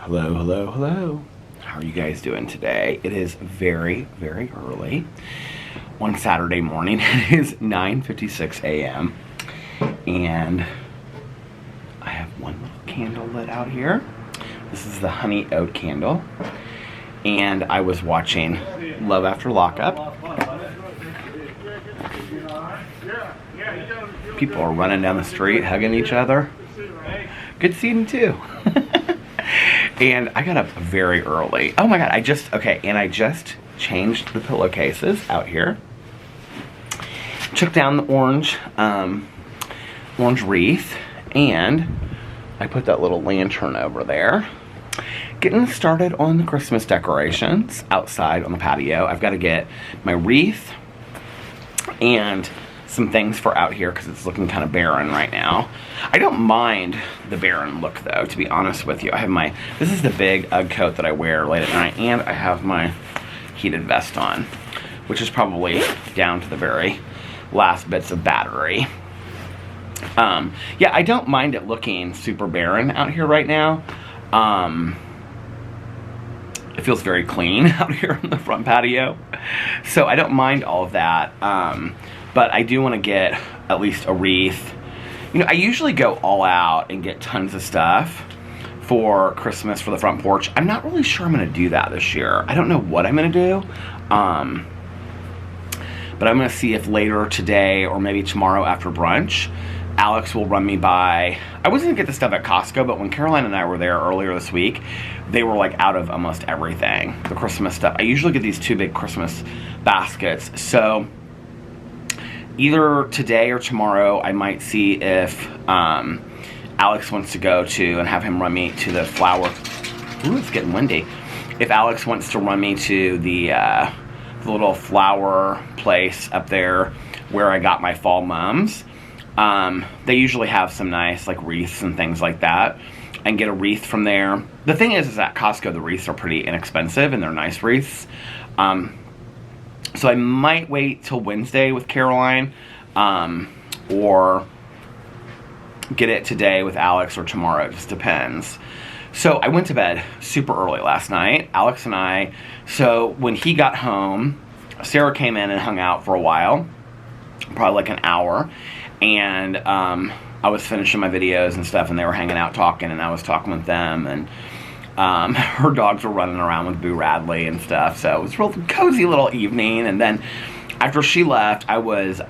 Hello, hello, hello. How are you guys doing today? It is very, very early on Saturday morning. It is 9:56 a.m. and I have one little candle lit out here. This is the honey oat candle. And I was watching Love After Lockup. People are running down the street, hugging each other. Good seeing too. And I got up very early. Oh my god, I just changed the pillowcases out here. Took down the orange wreath, and I put that little lantern over there. Getting started on the Christmas decorations outside on the patio. I've got to get my wreath and some things for out here because it's looking kind of barren right now. I don't mind the barren look though, to be honest with you. I have this is the big Ugg coat that I wear late at night, and I have my heated vest on, which is probably down to the very last bits of battery. Yeah, I don't mind it looking super barren out here right now. It feels very clean out here on the front patio, so I don't mind all of that. But I do want to get at least a wreath. You know, I usually go all out and get tons of stuff for Christmas for the front porch. I'm not really sure I'm going to do that this year. I don't know what I'm going to do. But I'm going to see if later today or maybe tomorrow after brunch, Alex will run me by. I was going to get the stuff at Costco, but when Caroline and I were there earlier this week, they were like out of almost everything, the Christmas stuff. I usually get these 2 big Christmas baskets. So either today or tomorrow, I might see if Alex wants to go to and have him run me to the flower. Ooh, it's getting windy. If Alex wants to run me to the little flower place up there where I got my fall mums. They usually have some nice like wreaths and things like that, and get a wreath from there. The thing is at Costco the wreaths are pretty inexpensive and they're nice wreaths. So I might wait till Wednesday with Caroline, or get it today with Alex or tomorrow. It just depends. So I went to bed super early last night, Alex and I. So when he got home, Sarah came in and hung out for a while, probably like an hour. And I was finishing my videos and stuff, and they were hanging out talking, and I was talking with them, and her dogs were running around with Boo Radley and stuff, so it was a real cozy little evening. And then after she left, I was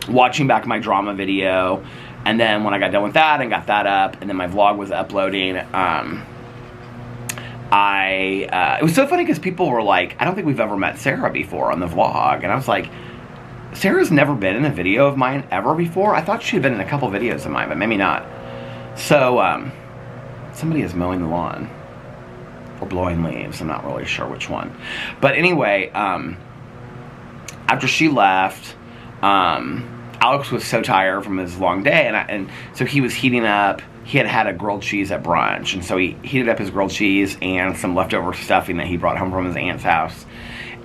watching back my drama video, and then when I got done with that and got that up, and then my vlog was uploading, it was so funny because people were like, I don't think we've ever met Sarah before on the vlog, and I was like, Sarah's never been in a video of mine ever before? I thought she had been in a couple videos of mine, but maybe not. So, somebody is mowing the lawn. Or blowing leaves. I'm not really sure which one. But anyway, after she left, Alex was so tired from his long day, and so he was heating up. He had a grilled cheese at brunch, and so he heated up his grilled cheese and some leftover stuffing that he brought home from his aunt's house.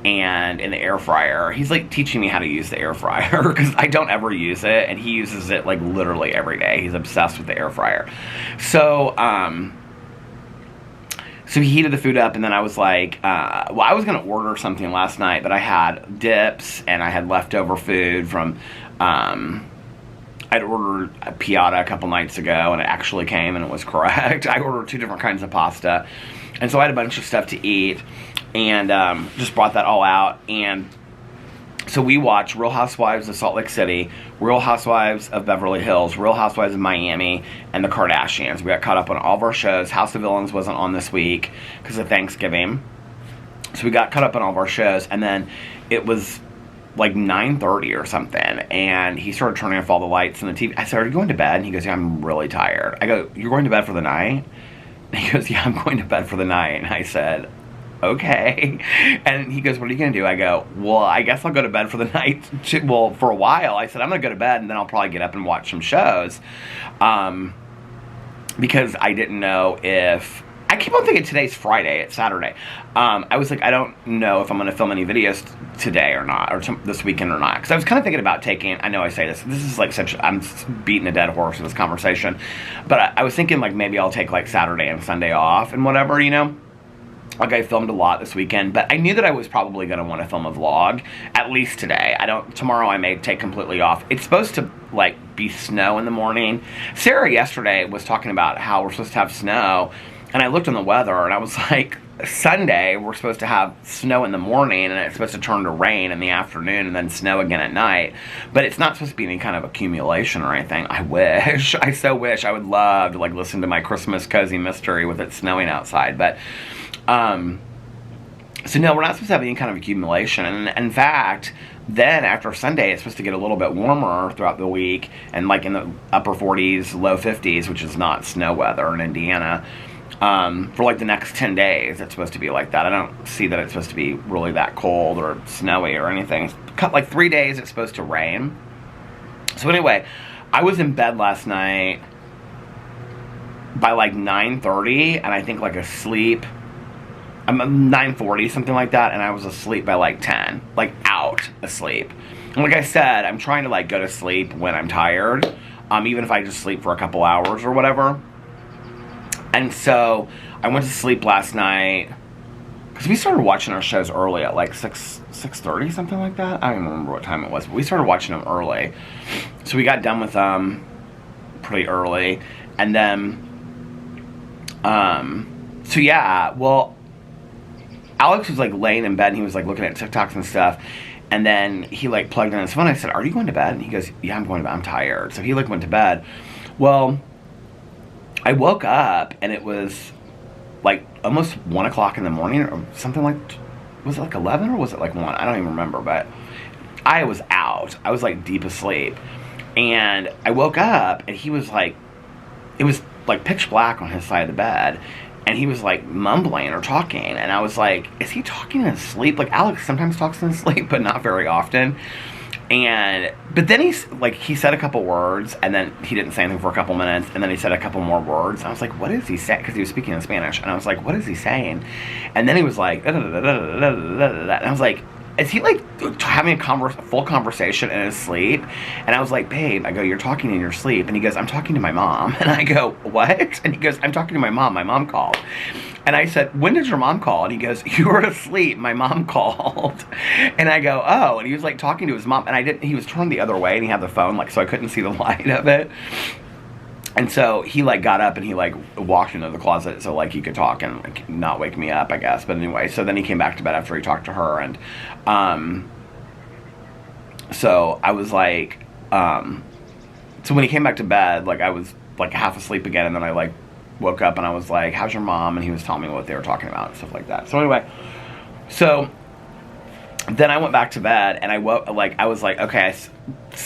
And in the air fryer, he's like teaching me how to use the air fryer because I don't ever use it, and he uses it like literally every day. He's obsessed with the air fryer. So, so he heated the food up, and then I was like, well, I was gonna order something last night, but I had dips and I had leftover food from, I'd ordered a piata a couple nights ago, and it actually came and it was correct. I ordered 2 different kinds of pasta, and so I had a bunch of stuff to eat. And just brought that all out. And so we watched Real Housewives of Salt Lake City, Real Housewives of Beverly Hills, Real Housewives of Miami, and the Kardashians. We got caught up on all of our shows. House of Villains wasn't on this week because of Thanksgiving. So we got caught up on all of our shows. And then it was like 9:30 or something. And he started turning off all the lights and the TV. I said, "Are you going to bed?" And he goes, "Yeah, I'm really tired." I go, "You're going to bed for the night?" And he goes, "Yeah, I'm going to bed for the night." And I said, "Okay." And he goes, "What are you going to do?" I go, "Well, I guess I'll go to bed for the night." Well, for a while. I said, "I'm going to go to bed, and then I'll probably get up and watch some shows." Because I didn't know if... I keep on thinking today's Friday. It's Saturday. I was like, I don't know if I'm going to film any videos today or not, or this weekend or not. Because I was kind of thinking about taking, I know I say this is like such, I'm beating a dead horse in this conversation. But I was thinking like maybe I'll take like Saturday and Sunday off and whatever, you know. Like I filmed a lot this weekend, but I knew that I was probably going to want to film a vlog, at least today. Tomorrow I may take completely off. It's supposed to like be snow in the morning. Sarah yesterday was talking about how we're supposed to have snow, and I looked on the weather and I was like, Sunday we're supposed to have snow in the morning and it's supposed to turn to rain in the afternoon and then snow again at night. But it's not supposed to be any kind of accumulation or anything. I wish. I so wish. I would love to like listen to my Christmas cozy mystery with it snowing outside, but so no, we're not supposed to have any kind of accumulation. And in fact, then after Sunday, it's supposed to get a little bit warmer throughout the week, and like in the upper 40s, low 50s, which is not snow weather in Indiana. For like the next 10 days, it's supposed to be like that. I don't see that it's supposed to be really that cold or snowy or anything. Like 3 days, it's supposed to rain. So anyway, I was in bed last night by like 9:30, and I think like asleep. I'm 9:40, something like that, and I was asleep by like 10, like out asleep. And like I said, I'm trying to like go to sleep when I'm tired, even if I just sleep for a couple hours or whatever. And so I went to sleep last night because we started watching our shows early at like 6:30, something like that. I don't even remember what time it was, but we started watching them early. So we got done with them pretty early, and then so yeah, well, Alex was like laying in bed and he was like looking at TikToks and stuff, and then he like plugged in his phone. I said, "Are you going to bed?" And he goes, "Yeah, I'm going to bed. I'm tired." So he like went to bed. Well, I woke up and it was like almost 1 o'clock in the morning or something. Like, was it like 11 or was it like 1? I don't even remember, but I was out. I was like deep asleep, and I woke up and he was like, it was like pitch black on his side of the bed, and he was like mumbling or talking, and I was like, is he talking in his sleep? Like Alex sometimes talks in his sleep, but not very often. But then he said a couple words, and then he didn't say anything for a couple minutes, and then he said a couple more words, and I was like, what is he saying? Because he was speaking in Spanish, and I was like, what is he saying? And then he was like, and I was like, is he like having a full conversation in his sleep? And I was like, babe, I go, you're talking in your sleep. And he goes, I'm talking to my mom. And I go, what? And he goes, I'm talking to my mom. My mom called. And I said, when did your mom call? And he goes, you were asleep. My mom called. And I go, oh. And he was like talking to his mom. And he was turned the other way, and he had the phone, like, so I couldn't see the light of it. And so he like got up and he like walked into the closet so like he could talk and like not wake me up, I guess. But anyway, so then he came back to bed after he talked to her, and so I was like, so when he came back to bed, like I was like half asleep again, and then I like woke up and I was like, how's your mom? And he was telling me what they were talking about and stuff like that. So anyway, so then I went back to bed, and I woke, like, I was like, okay,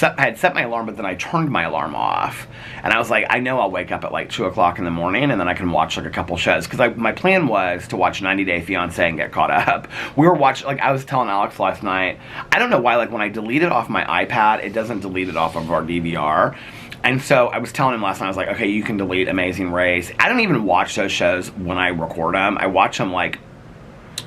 I had set my alarm, but then I turned my alarm off, and I was like, I know I'll wake up at like 2 o'clock in the morning, and then I can watch like a couple shows, because my plan was to watch 90 Day Fiance and get caught up. We were watching, like, I was telling Alex last night, I don't know why, like, when I delete it off my iPad, it doesn't delete it off of our DVR. And so I was telling him last night, I was like, okay, you can delete Amazing Race. I don't even watch those shows when I record them. I watch them like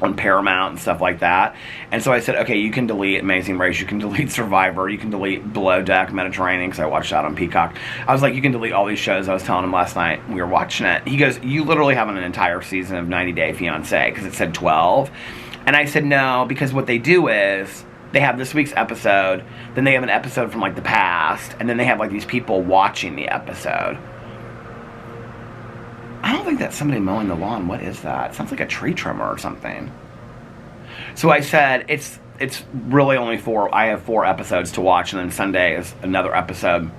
on Paramount and stuff like that. And so I said, okay, you can delete Amazing Race, you can delete Survivor, you can delete Below Deck, Mediterranean, because I watched that on Peacock. I was like, you can delete all these shows. I was telling him last night, we were watching it. He goes, you literally have an entire season of 90 Day Fiance, because it said 12. And I said, no, because what they do is, they have this week's episode, then they have an episode from like the past, and then they have like these people watching the episode. I don't think that's somebody mowing the lawn. What is that? It sounds like a tree trimmer or something. So I said, it's really only 4. I have 4 episodes to watch, and then Sunday is another episode.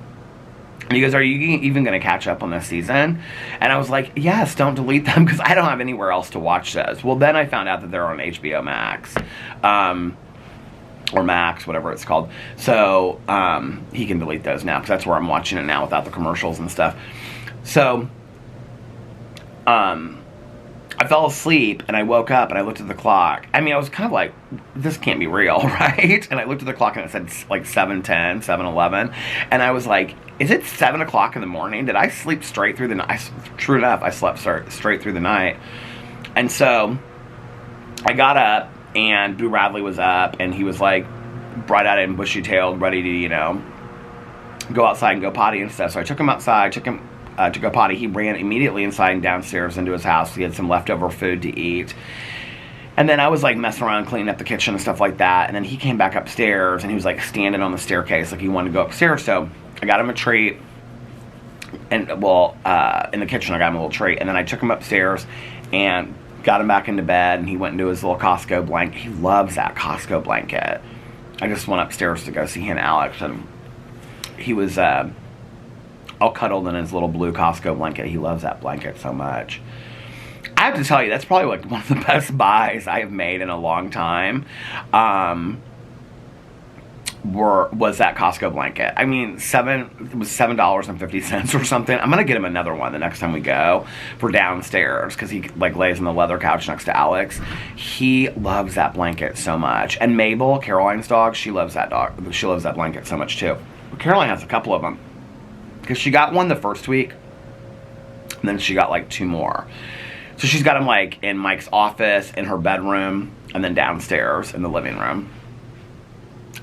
And he goes, are you even going to catch up on this season? And I was like, yes, don't delete them, because I don't have anywhere else to watch those. Well, then I found out that they're on HBO Max. Or Max, whatever it's called. So he can delete those now, because that's where I'm watching it now without the commercials and stuff. So I I fell asleep and I woke up and I looked at the clock. I mean, I was kind of like, this can't be real, right? And I looked at the clock and it said like 7:10, 7:11. And I was like, is it 7 o'clock in the morning? Did I sleep straight through the night? True enough, I slept straight through the night. And so I got up and Boo Radley was up and he was like bright-eyed and bushy-tailed, ready to, you know, go outside and go potty and stuff. So I took him outside, took him to go potty. He ran immediately inside and downstairs into his house. He had some leftover food to eat. And then I was like messing around, cleaning up the kitchen and stuff like that. And then he came back upstairs and he was like standing on the staircase like he wanted to go upstairs. So I got him a treat. And well, in the kitchen I got him a little treat. And then I took him upstairs and got him back into bed. And he went into his little Costco blanket. He loves that Costco blanket. I just went upstairs to go see he and Alex. And he was all cuddled in his little blue Costco blanket. He loves that blanket so much. I have to tell you, that's probably like one of the best buys I have made in a long time. Was that Costco blanket. I mean, it was $7.50 or something. I'm gonna get him another one the next time we go for downstairs because he like lays on the leather couch next to Alex. He loves that blanket so much. And Mabel, Caroline's dog, she loves that dog. She loves that blanket so much too. Caroline has a couple of them because she got one the first week, and then she got like 2 more. So she's got them like in Mike's office, in her bedroom, and then downstairs in the living room.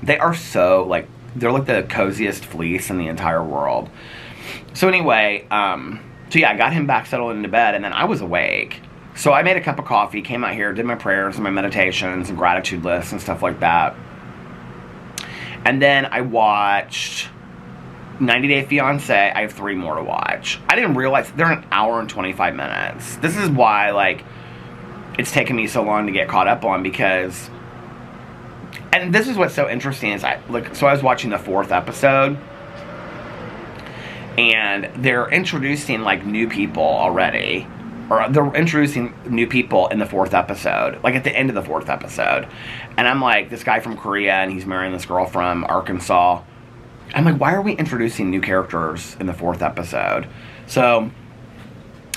They are so like, they're like the coziest fleece in the entire world. So anyway, so yeah, I got him back settled into bed, and then I was awake. So I made a cup of coffee, came out here, did my prayers and my meditations and gratitude lists and stuff like that. And then I watched 90 Day Fiance. I have 3 more to watch. I didn't realize they're an hour and 25 minutes. This is why, like, it's taken me so long to get caught up on because, and this is what's so interesting is so I was watching the 4th episode, and they're introducing like new people already, or they're introducing new people in the 4th episode, like at the end of the 4th episode, and I'm like, this guy from Korea and he's marrying this girl from Arkansas. I'm like, why are we introducing new characters in the 4th episode? So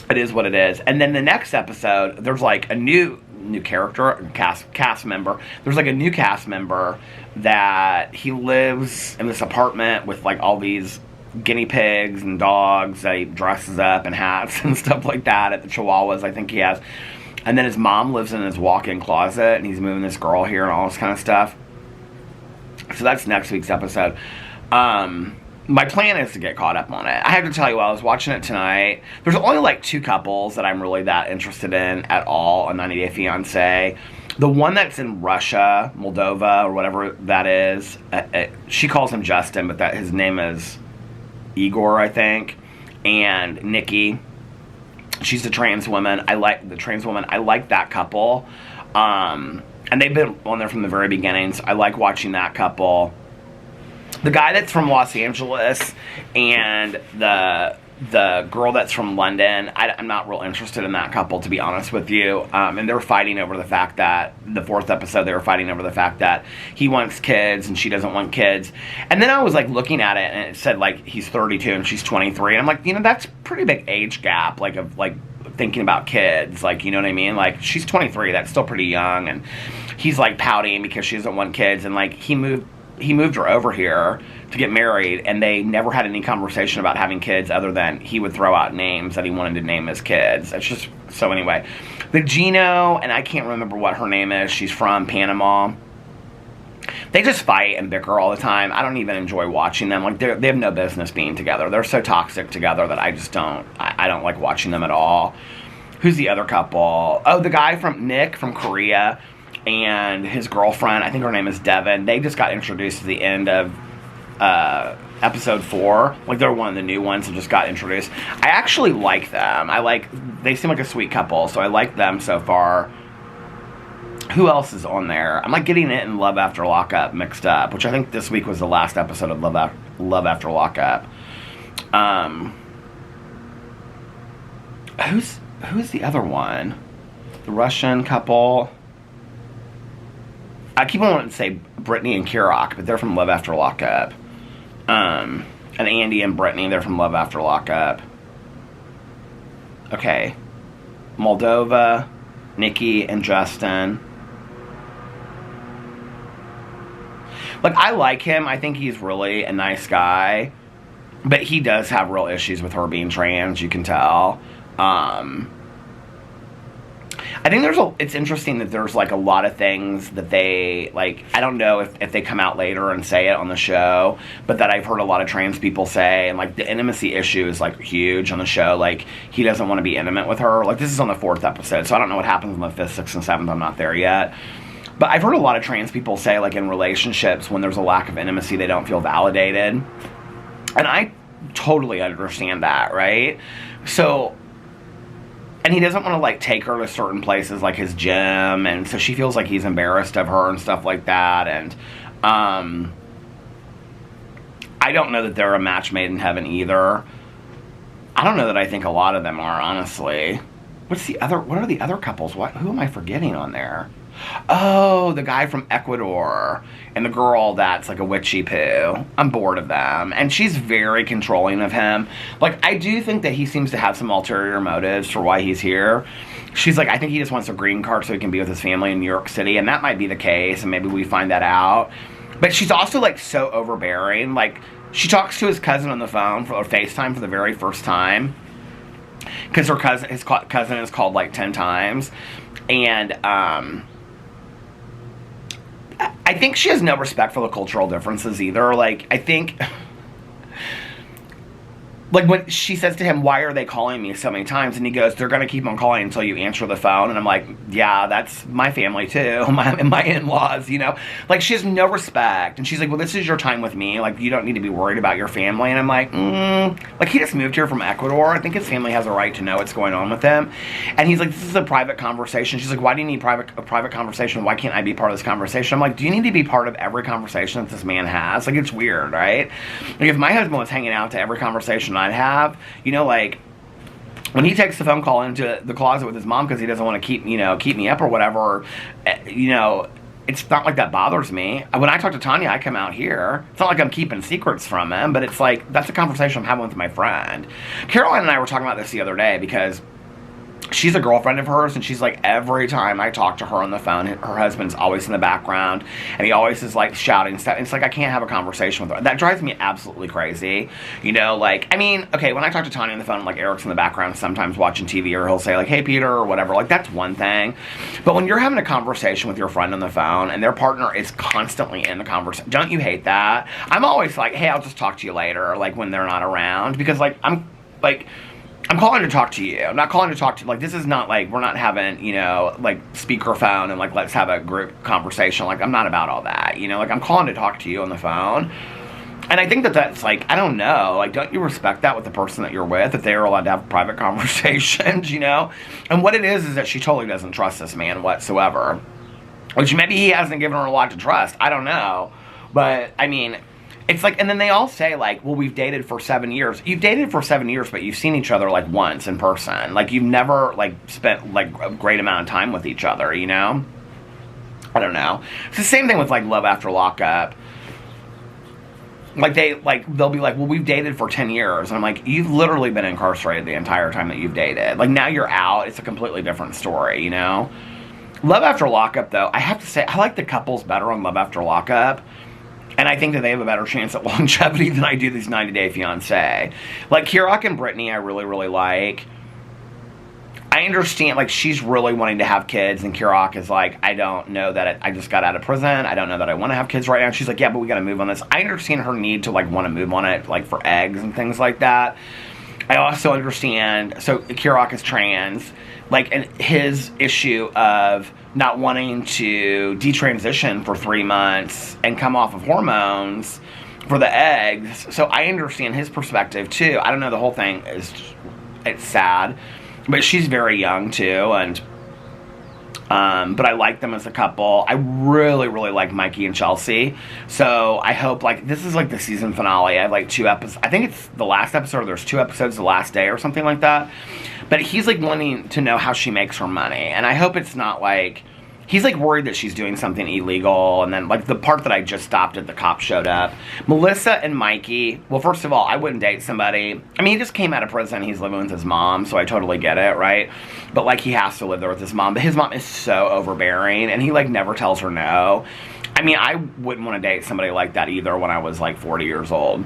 it is what it is. And then the next episode, there's like a new character, cast member. There's like a new cast member that he lives in this apartment with like all these guinea pigs and dogs that he dresses up in hats and stuff like that, at the Chihuahuas I think he has. And then his mom lives in his walk-in closet and he's moving this girl here and all this kind of stuff. So that's next week's episode. My plan is to get caught up on it. I have to tell you, while I was watching it tonight, there's only like 2 couples that I'm really that interested in at all on 90 Day Fiance. The one that's in Russia, Moldova, or whatever that is, she calls him Justin, but his name is Igor, I think. And Nikki, she's a trans woman. I like the trans woman. I like that couple. And they've been on there from the very beginning, so I like watching that couple. The guy that's from Los Angeles and the girl that's from London, I'm not real interested in that couple, to be honest with you. And they're fighting over the fact that, the 4th episode, they were fighting over the fact that he wants kids and she doesn't want kids. And then I was like looking at it and it said like he's 32 and she's 23. And I'm like, you know, that's a pretty big age gap, like of like thinking about kids, like, you know what I mean? Like, she's 23, that's still pretty young. And he's like pouting because she doesn't want kids. And like he moved her over here to get married, and they never had any conversation about having kids other than he would throw out names that he wanted to name his kids. It's just, so anyway. The Gino, and I can't remember what her name is, she's from Panama. They just fight and bicker all the time. I don't even enjoy watching them. Like, they have no business being together. They're so toxic together that I just don't, I don't like watching them at all. Who's the other couple? Oh, the guy from Nick from Korea and his girlfriend, I think her name is Devin. They just got introduced at the end of episode 4. Like, they're one of the new ones that just got introduced. I actually like them. They seem like a sweet couple, so I like them so far. Who else is on there? I'm like getting it and Love After Lockup mixed up, which I think this week was the last episode of Love After Lockup. Who's the other one? The Russian couple. I keep on wanting to say Britney and Kirok, but they're from Love After Lockup. And Andy and Britney, they're from Love After Lockup. Okay. Moldova. Nikki and Justin. Like, I like him. I think he's really a nice guy. But he does have real issues with her being trans, you can tell. I think it's interesting that there's, like, a lot of things that they, like, I don't know if they come out later and say it on the show, but that I've heard a lot of trans people say, and, like, the intimacy issue is, like, huge on the show. Like, he doesn't want to be intimate with her. Like, this is on the 4th episode, so I don't know what happens on the 5th, 6th, and 7th. I'm not there yet. But I've heard a lot of trans people say, like, in relationships, when there's a lack of intimacy, they don't feel validated. And I totally understand that, right? So... And he doesn't want to, like, take her to certain places, like his gym, and so she feels like he's embarrassed of her and stuff like that, and, I don't know that they're a match made in heaven either. I don't know that I think a lot of them are, honestly. What are the other couples? Who am I forgetting on there? Oh, the guy from Ecuador and the girl that's like a Witchy Poo. I'm bored of them. And she's very controlling of him. Like, I do think that he seems to have some ulterior motives for why he's here. She's like, I think he just wants a green card so he can be with his family in New York City. And that might be the case, and maybe we find that out. But she's also, like, so overbearing. Like, she talks to his cousin on the phone or FaceTime for the very first time. Because his cousin is called, like, 10 times. And, I think she has no respect for the cultural differences either. Like, I think... Like, when she says to him, why are they calling me so many times? And he goes, they're going to keep on calling until you answer the phone. And I'm like, yeah, that's my family too. My in-laws, you know? Like, she has no respect. And she's like, well, this is your time with me. Like, you don't need to be worried about your family. And I'm like, Like, he just moved here from Ecuador. I think his family has a right to know what's going on with him. And he's like, this is a private conversation. She's like, why do you need a private conversation? Why can't I be part of this conversation? I'm like, do you need to be part of every conversation that this man has? Like, it's weird, right? Like, if my husband was hanging out to every conversation I'd have, you know, like, when he takes the phone call into the closet with his mom because he doesn't want to keep me up or whatever, you know, it's not like that bothers me. When I talk to Tanya, I come out here. It's not like I'm keeping secrets from him, but it's like, that's a conversation I'm having with my friend. Caroline and I were talking about this the other day because she's a girlfriend of hers, and she's like, every time I talk to her on the phone, her husband's always in the background, and he always is like shouting stuff. It's like, I can't have a conversation with her. That drives me absolutely crazy. You know, like, I mean, okay, when I talk to Tanya on the phone, like, Eric's in the background sometimes watching TV, or he'll say like, hey Peter, or whatever, like, that's one thing. But when you're having a conversation with your friend on the phone and their partner is constantly in the conversation, don't you hate that? I'm always like, hey, I'll just talk to you later, like, when they're not around, because like, I'm calling to talk to you. I'm not calling to talk to, like, this is not like, we're not having, you know, like, speakerphone and like, let's have a group conversation. Like, I'm not about all that, you know, like, I'm calling to talk to you on the phone. And I think that that's like, I don't know, like, don't you respect that with the person that you're with, that they are allowed to have private conversations, you know? And what it is that she totally doesn't trust this man whatsoever. Which maybe he hasn't given her a lot to trust. I don't know. But, I mean, it's like, and then they all say, like, well, we've dated for 7 years. You've dated for 7 years, but you've seen each other, like, once in person. Like, you've never, like, spent, like, a great amount of time with each other, you know? I don't know. It's the same thing with, like, Love After Lockup. Like, they'll be like, well, we've dated for 10 years. And I'm like, you've literally been incarcerated the entire time that you've dated. Like, now you're out. It's a completely different story, you know? Love After Lockup, though, I have to say, I like the couples better on Love After Lockup. And I think that they have a better chance at longevity than I do these 90 Day Fiance. Like, Kirok and Britney, I really, really like. I understand, like, she's really wanting to have kids, and Kirok is like, I don't know that I just got out of prison. I don't know that I want to have kids right now. And she's like, yeah, but we got to move on this. I understand her need to, like, want to move on it, like, for eggs and things like that. I also understand, so Kirok is trans, like, and his issue of not wanting to detransition for 3 months and come off of hormones for the eggs. So I understand his perspective too. I don't know, the whole thing it's sad, but she's very young too, and but I like them as a couple. I really, really like Mikey and Chelsea. So I hope, like, this is like the season finale. I have like 2 episodes. I think it's the last episode, or there's 2 episodes the last day or something like that. But he's like wanting to know how she makes her money. And I hope it's not like, he's like worried that she's doing something illegal, and then like the part that I just stopped at, the cop showed up. Melissa and Mikey, well, first of all, I wouldn't date somebody, I mean, he just came out of prison, he's living with his mom, so I totally get it, right? But like, he has to live there with his mom, but his mom is so overbearing, and he like never tells her no. I mean, I wouldn't want to date somebody like that either when I was like 40 years old.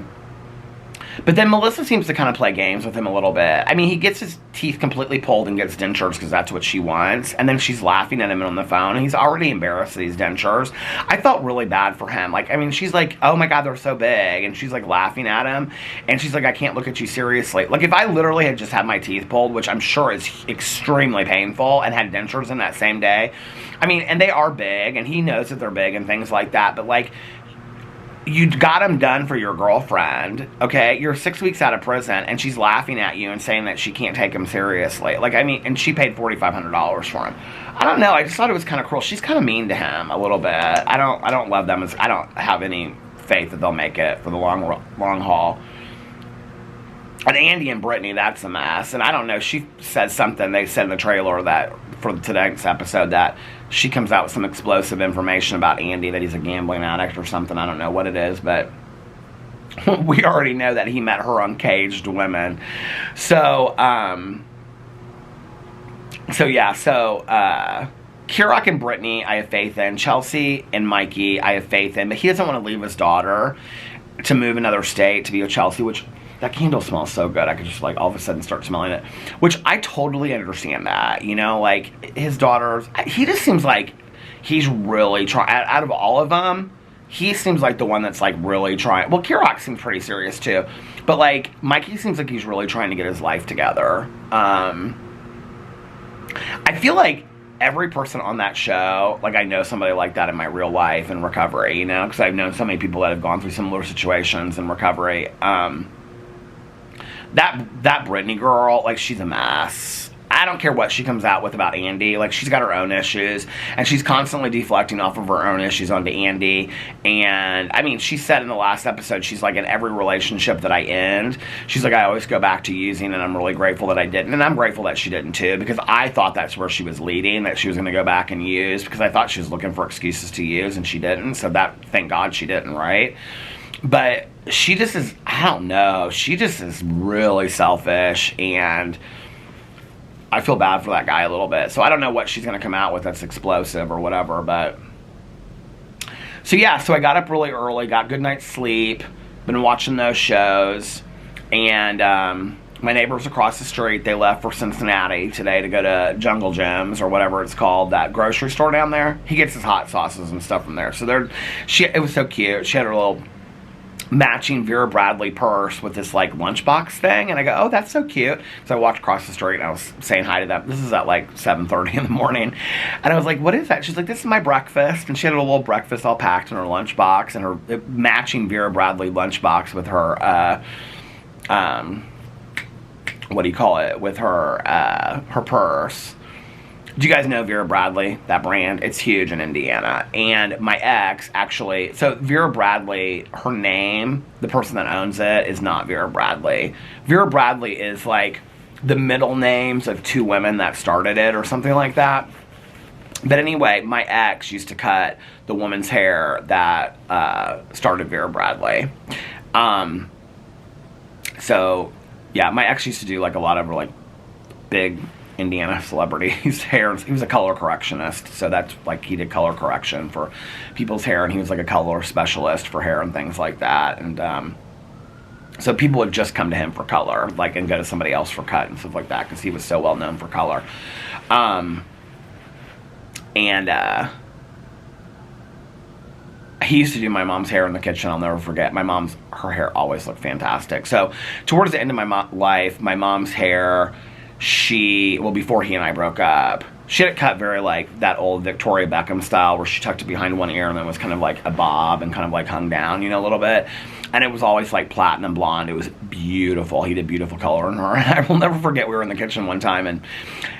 But then Melissa seems to kind of play games with him a little bit. I mean, he gets his teeth completely pulled and gets dentures because that's what she wants. And then she's laughing at him on the phone, and he's already embarrassed of these dentures. I felt really bad for him. Like, I mean, she's like, oh my God, they're so big. And she's like laughing at him. And she's like, I can't look at you seriously. Like, if I literally had just had my teeth pulled, which I'm sure is extremely painful, and had dentures in that same day. I mean, and they are big, and he knows that they're big and things like that. But like, you got them done for your girlfriend, okay? You're 6 weeks out of prison, and she's laughing at you and saying that she can't take him seriously. Like, I mean, and she paid $4,500 for him. I don't know. I just thought it was kind of cruel. She's kind of mean to him a little bit. I don't love them. I don't have any faith that they'll make it for the long haul. And Andy and Britney, that's a mess. And I don't know. She said something. They said in the trailer that for today's episode that she comes out with some explosive information about Andy, that he's a gambling addict or something. I don't know what it is, but we already know that he met her on Caged Women. So, Kirok and Britney, I have faith in. Chelsea and Mikey, I have faith in. But he doesn't want to leave his daughter to move another state to be with Chelsea, which... that candle smells so good. I could just, like, all of a sudden start smelling it. Which, I totally understand that. You know, like, his daughters... he just seems like he's really trying... out of all of them, he seems like the one that's, like, really trying... well, Kirok seems pretty serious, too. But, like, Mikey seems like he's really trying to get his life together. I feel like every person on that show... like, I know somebody like that in my real life in recovery, you know? Because I've known so many people that have gone through similar situations in recovery. That Britney girl, like, she's a mess. I don't care what she comes out with about Andy. Like, she's got her own issues, and she's constantly deflecting off of her own issues onto Andy. And, I mean, she said in the last episode, she's like, in every relationship that I end, she's like, I always go back to using, and I'm really grateful that I didn't. And I'm grateful that she didn't, too, because I thought that's where she was leading, that she was going to go back and use, because I thought she was looking for excuses to use, and she didn't. So that, thank God she didn't, right? But she just is, I don't know, she just is really selfish, and I feel bad for that guy a little bit. So I don't know what she's going to come out with that's explosive or whatever, but... so yeah, so I got up really early, got a good night's sleep, been watching those shows, and my neighbors across the street, they left for Cincinnati today to go to Jungle Jim's, or whatever it's called, that grocery store down there. He gets his hot sauces and stuff from there. So it was so cute. She had her little... matching Vera Bradley purse with this, like, lunchbox thing, and I go, oh, that's so cute. So I walked across the street, and I was saying hi to them. This is at, like, 7:30 in the morning, and I was like, what is that? She's like, this is my breakfast, and she had a little breakfast all packed in her lunchbox, and her matching Vera Bradley lunchbox with her, what do you call it, with her purse. Do you guys know Vera Bradley, that brand? It's huge in Indiana. And my ex, actually... so Vera Bradley, her name, the person that owns it, is not Vera Bradley. Vera Bradley is, like, the middle names of two women that started it, or something like that. But anyway, my ex used to cut the woman's hair that started Vera Bradley. So, yeah, my ex used to do, like, a lot of, like, big... Indiana celebrities' hair. He was a color correctionist, so that's like he did color correction for people's hair, and he was like a color specialist for hair and things like that. And so people would just come to him for color, like, and go to somebody else for cut and stuff like that, because he was so well known for color. He used to do my mom's hair in the kitchen. I'll never forget. Her hair always looked fantastic. So towards the end of my life, my mom's hair, before he and I broke up, she had it cut very, like, that old Victoria Beckham style, where she tucked it behind one ear and then was kind of like a bob and kind of like hung down, you know, a little bit. And it was always like platinum blonde. It was beautiful. He did beautiful color in her. And I will never forget, we were in the kitchen one time, and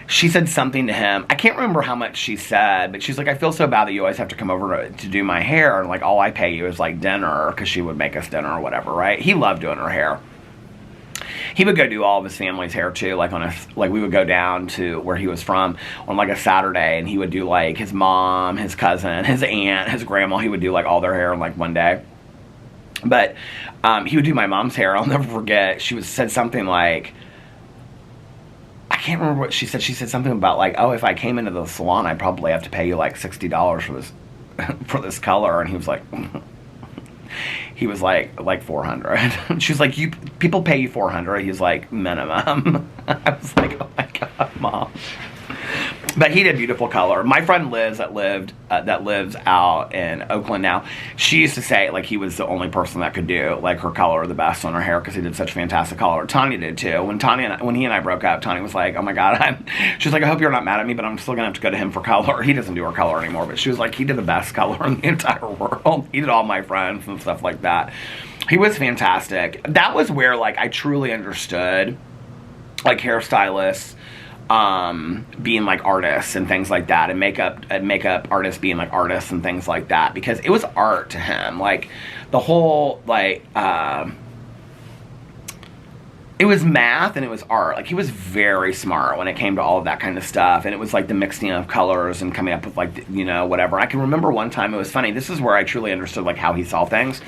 she said something to him. I can't remember how much she said, but she's like, I feel so bad that you always have to come over to do my hair, and, like, all I pay you is, like, dinner, because she would make us dinner or whatever, right? He loved doing her hair. he would go do all of his family's hair too, like we would go down to where he was from on like a Saturday, and he would do like his mom, his cousin, his aunt, his grandma. He would do like all their hair in like one day. But he would do my mom's hair. I'll never forget. She said something like, I can't remember what she said. She said something about like, oh, if I came into the salon, I'd probably have to pay you like $60 for this for this color. And he was like. He was like 400. She was like, people pay you 400. He was like, minimum. I was like, oh my God, Mom. But he did beautiful color. My friend Liz that lives out in Oakland now, she used to say like he was the only person that could do like her color the best on her hair because he did such fantastic color. Tanya did too. When he and I broke up, Tanya was like, oh my God, she's like, I hope you're not mad at me, but I'm still gonna have to go to him for color. He doesn't do her color anymore, but she was like, he did the best color in the entire world. He did all my friends and stuff like that. He was fantastic. That was where like I truly understood like hairstylists being like artists and things like that, and makeup artists being like artists and things like that, because it was art to him. Like the whole like it was math and it was art. Like he was very smart when it came to all of that kind of stuff, and it was like the mixing of colors and coming up with like whatever. I can remember one time, it was funny, this is where I truly understood like how he saw things.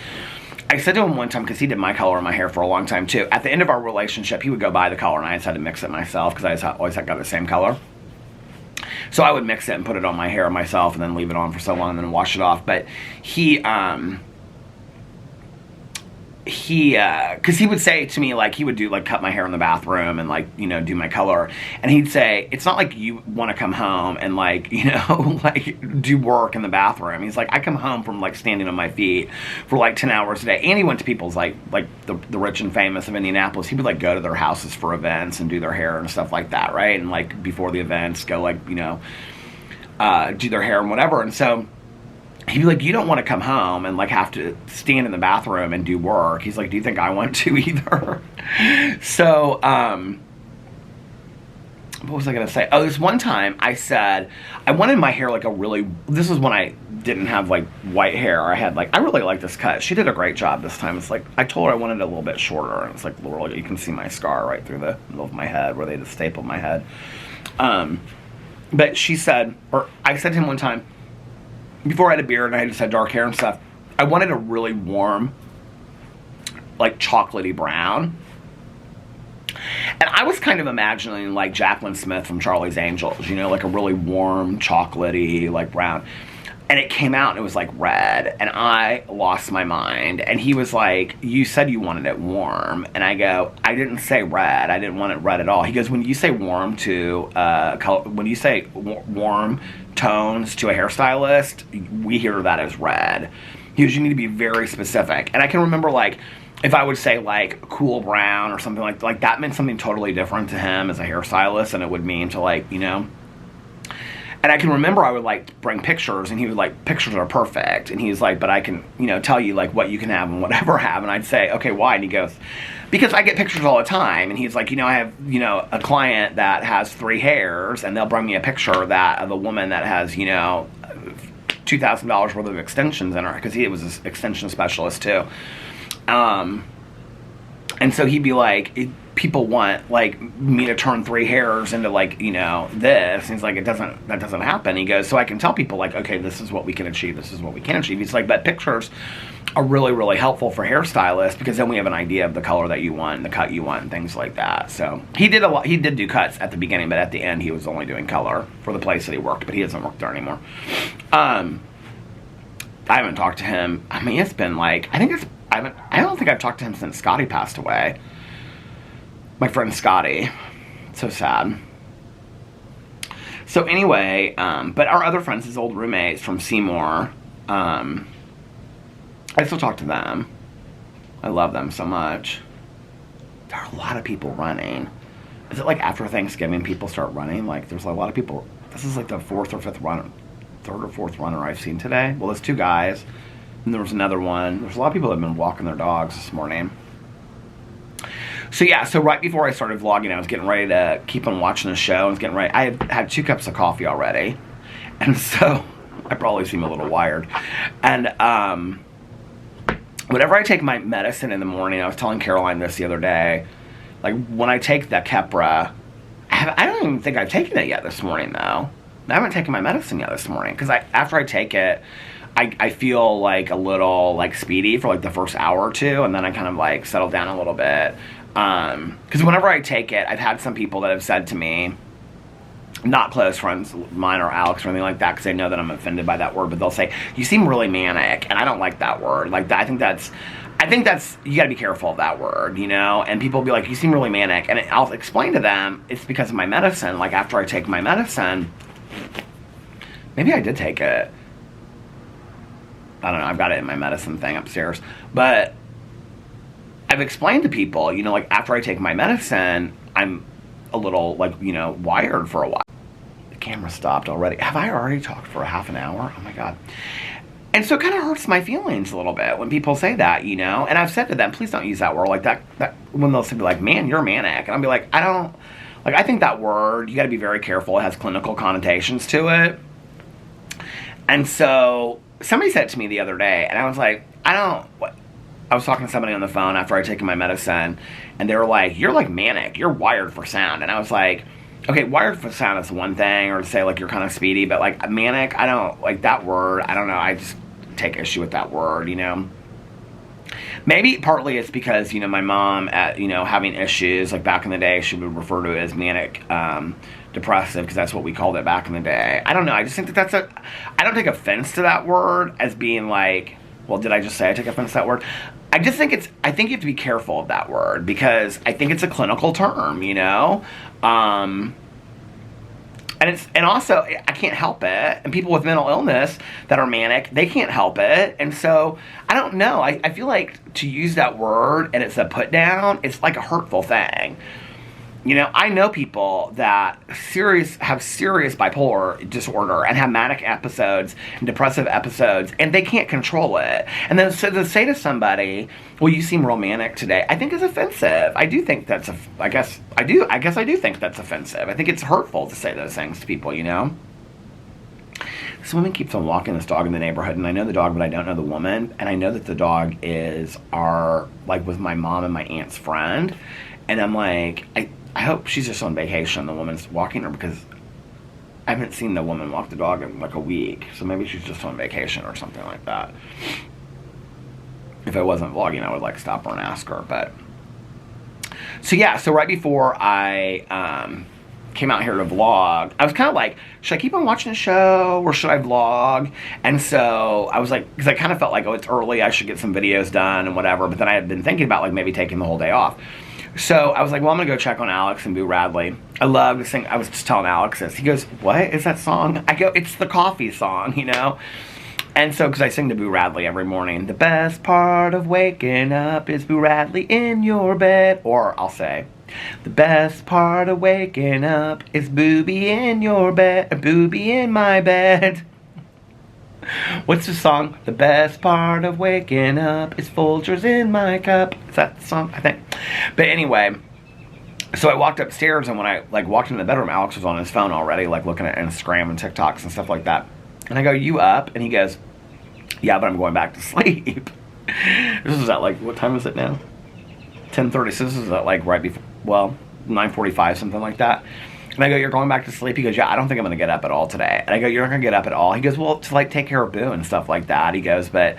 I said to him one time, because he did my color in my hair for a long time too, at the end of our relationship, he would go buy the color and I just had to mix it myself because I always got the same color. So I would mix it and put it on my hair myself and then leave it on for so long and then wash it off. But because he would say to me, like, he would do, like, cut my hair in the bathroom and, like, do my color. And he'd say, it's not like you want to come home and, like, like, do work in the bathroom. He's like, I come home from, like, standing on my feet for, like, 10 hours a day. And he went to people's, like the rich and famous of Indianapolis. He would, like, go to their houses for events and do their hair and stuff like that, right? And, like, before the events, go, like, do their hair and whatever. And so he'd be like, you don't want to come home and like have to stand in the bathroom and do work. He's like, do you think I want to either? So, what was I going to say? Oh, this one time I said, I wanted my hair like this was when I didn't have like white hair. I had like, I really like this cut. She did a great job this time. It's like, I told her I wanted it a little bit shorter. And it's like, literally, you can see my scar right through the middle of my head where they just stapled my head. But she said, or I said to him one time, before I had a beard and I just had dark hair and stuff, I wanted a really warm, like chocolatey brown. And I was kind of imagining like Jacqueline Smith from Charlie's Angels, like a really warm, chocolatey, like brown. And it came out and it was like red, and I lost my mind. And he was like, you said you wanted it warm. And I go, I didn't say red. I didn't want it red at all. He goes, when you say warm to when you say warm tones to a hairstylist, we hear that as red. He goes, you need to be very specific. And I can remember like, if I would say like cool brown or something like that meant something totally different to him as a hairstylist than it would mean to like, And I can remember I would like bring pictures, and he would like, pictures are perfect. And he's like, but I can, tell you like what you can have and whatever have. And I'd say, okay, why? And he goes, because I get pictures all the time. And he's like, I have, a client that has 3 hairs, and they'll bring me a picture of a woman that has, $2,000 worth of extensions in her, because he was an extension specialist too. And so he'd be like, people want like me to turn 3 hairs into like, this. And he's like, that doesn't happen. He goes, so I can tell people like, okay, this is what we can achieve. This is what we can achieve. He's like, but pictures are really, really helpful for hairstylists, because then we have an idea of the color that you want and the cut you want and things like that. So he did do cuts at the beginning, but at the end he was only doing color for the place that he worked, but he doesn't work there anymore. I haven't talked to him. I mean, it's been like, I don't think I've talked to him since Scotty passed away. My friend Scotty. So sad. So anyway, but our other friends, his old roommates from Seymour, I still talk to them. I love them so much. There are a lot of people running. Is it like after Thanksgiving people start running? Like there's a lot of people. This is like the 4th or 5th runner, 3rd or 4th runner I've seen today. Well, there's 2 guys. And there was another one. There's a lot of people that have been walking their dogs this morning. So yeah, so right before I started vlogging, I was getting ready to keep on watching the show. I was getting ready. I had 2 cups of coffee already. And so I probably seem a little wired. And whenever I take my medicine in the morning, I was telling Caroline this the other day, Like, when I take the Keppra, I don't even think I've taken it yet this morning, though. I haven't taken my medicine yet this morning, because after I take it, I feel like a little like speedy for like the first hour or two, and then I kind of like settle down a little bit. Because whenever I take it, I've had some people that have said to me, not close friends, mine or Alex or anything like that, because they know that I'm offended by that word, but they'll say, "You seem really manic," and I don't like that word. Like that, I think that's you got to be careful of that word, you know. And people will be like, "You seem really manic," and I'll explain to them it's because of my medicine. Like after I take my medicine, maybe I did take it. I don't know, I've got it in my medicine thing upstairs. But I've explained to people, you know, like after I take my medicine, I'm a little like, you know, wired for a while. The camera stopped already. Have I already talked for a half an hour? Oh my God. And so it kind of hurts my feelings a little bit when people say that, you know. And I've said to them, please don't use that word like that when they'll say like, man, you're manic. And I'll be like, I think that word, you got to be very careful. It has clinical connotations to it. And so somebody said it to me the other day, and I was like, I was talking to somebody on the phone after I'd taken my medicine, and they were like, you're like manic, you're wired for sound. And I was like, okay, wired for sound is one thing, or to say like you're kind of speedy, but like manic, I don't like that word. I don't know, I just take issue with that word, you know. Maybe partly it's because, you know, my mom, you know, having issues, like back in the day, she would refer to it as manic depressive, because that's what we called it back in the day. I don't know, I just think that I don't take offense to that word as being like, well, did I just say I take offense to that word? I think you have to be careful of that word, because I think it's a clinical term, you know? And also, I can't help it. And people with mental illness that are manic, they can't help it. And so, I don't know. I feel like to use that word and it's a put down, it's like a hurtful thing. You know, I know people that have serious bipolar disorder and have manic episodes and depressive episodes, and they can't control it. And then so to say to somebody, well, you seem romantic today, I think is offensive. I do think that's, I guess I do think that's offensive. I think it's hurtful to say those things to people, you know? This woman keeps on walking this dog in the neighborhood, and I know the dog, but I don't know the woman. And I know that the dog was my mom and my aunt's friend. And I'm like, I hope she's just on vacation, the woman's walking her, because I haven't seen the woman walk the dog in like a week. So maybe she's just on vacation or something like that. If I wasn't vlogging, I would like stop her and ask her. But so yeah, so right before I came out here to vlog, I was kind of like, should I keep on watching the show or should I vlog? And so I was like, because I kind of felt like, oh, it's early, I should get some videos done and whatever. But then I had been thinking about like maybe taking the whole day off. So I was like, well, I'm going to go check on Alex and Boo Radley. I love to sing. I was just telling Alex this. He goes, what is that song? I go, it's the coffee song, you know? And so, because I sing to Boo Radley every morning, the best part of waking up is Boo Radley in your bed. Or I'll say, the best part of waking up is Booby in your bed, Booby in my bed. What's the song? The best part of waking up is Folgers in my cup. Is that the song? I think. But anyway, so I walked upstairs, and when I like walked into the bedroom, Alex was on his phone already, like looking at Instagram and TikToks and stuff like that. And I go, you up? And he goes, yeah, but I'm going back to sleep. This is at like, what time is it now? 10:30. So this is at like right before, well, 9:45, something like that. And I go, you're going back to sleep? He goes, yeah, I don't think I'm going to get up at all today. And I go, you're not going to get up at all? He goes, well, to like take care of Boo and stuff like that. He goes, but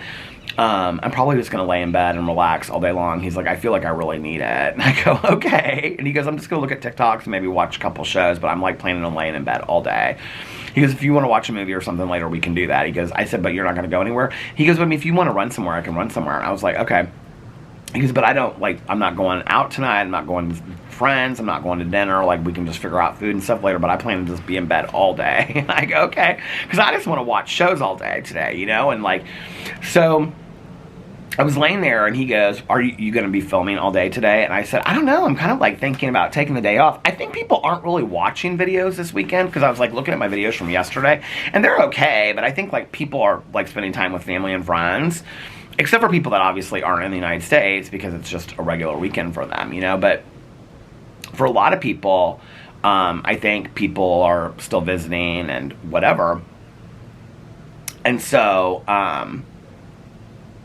I'm probably just going to lay in bed and relax all day long. He's like, I feel like I really need it. And I go, okay. And he goes, I'm just going to look at TikToks and maybe watch a couple shows, but I'm like planning on laying in bed all day. He goes, if you want to watch a movie or something later, we can do that. He goes, I said, but you're not going to go anywhere? He goes, but I mean, if you want to run somewhere, I can run somewhere. And I was like, okay. He goes, but I don't, like, I'm not going out tonight, I'm not going with friends, I'm not going to dinner, like, we can just figure out food and stuff later, but I plan to just be in bed all day. And I go, okay, because I just want to watch shows all day today, you know, and like, so I was laying there, and he goes, are you going to be filming all day today? And I said, I don't know, I'm kind of like thinking about taking the day off. I think people aren't really watching videos this weekend, because I was like looking at my videos from yesterday, and they're okay, but I think like people are like spending time with family and friends. Except for people that obviously aren't in the United States, because it's just a regular weekend for them, you know. But for a lot of people, I think people are still visiting and whatever. And so,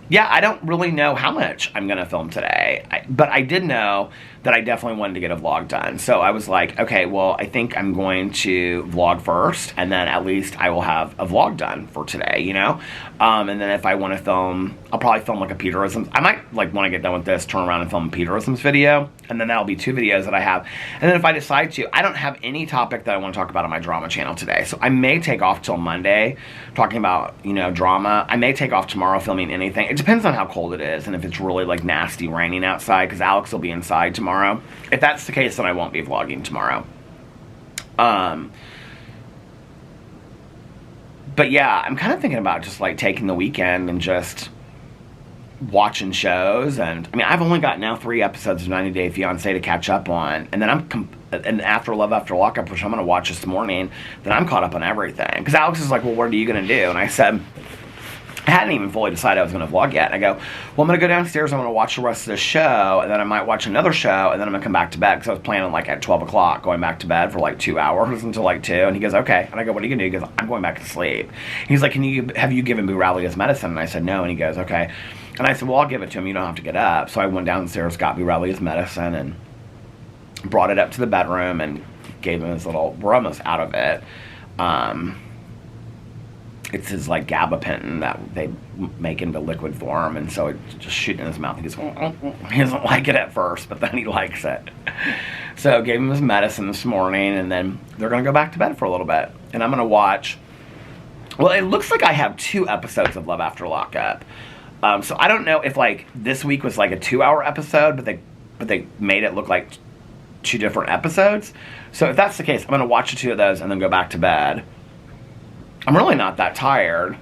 yeah, I don't really know how much I'm going to film today. But I did know that I definitely wanted to get a vlog done. So I was like, okay, well, I think I'm going to vlog first, and then at least I will have a vlog done for today, you know? And then if I want to film, I'll probably film like a Peterisms. I might like when I get done with this, turn around and film a Peterisms video, and then that'll be 2 videos that I have. And then if I decide to, I don't have any topic that I want to talk about on my drama channel today. So I may take off till Monday talking about, you know, drama. I may take off tomorrow filming anything. It depends on how cold it is and if it's really like nasty raining outside, because Alex will be inside tomorrow. If that's the case, then I won't be vlogging tomorrow. But yeah, I'm kind of thinking about just like taking the weekend and just watching shows. And I mean, I've only got now 3 episodes of 90 Day Fiance to catch up on, and then and after Love After Lockup, which I'm going to watch this morning, then I'm caught up on everything. Because Alex is like, well, what are you going to do? And I said, I hadn't even fully decided I was going to vlog yet. And I go, well, I'm going to go downstairs, I'm going to watch the rest of this show, and then I might watch another show, and then I'm going to come back to bed, because I was planning like at 12 o'clock, going back to bed for like 2 hours until like 2, and he goes, okay. And I go, what are you going to do? He goes, I'm going back to sleep. He's like, have you given Boo Radley his medicine? And I said, no, and he goes, okay. And I said, well, I'll give it to him, you don't have to get up. So I went downstairs, got Boo Radley his medicine, and brought it up to the bedroom, and gave him his little, we're almost out of it. It's his like gabapentin that they make into liquid form, and so it's just shooting in his mouth. He goes, he doesn't like it at first, but then he likes it. So gave him his medicine this morning, and then they're gonna go back to bed for a little bit, and I'm gonna watch. Well, it looks like I have 2 episodes of Love After Lockup. So I don't know if like this week was like a 2-hour episode, but they made it look like 2 different episodes. So if that's the case, I'm gonna watch the 2 of those and then go back to bed. I'm really not that tired,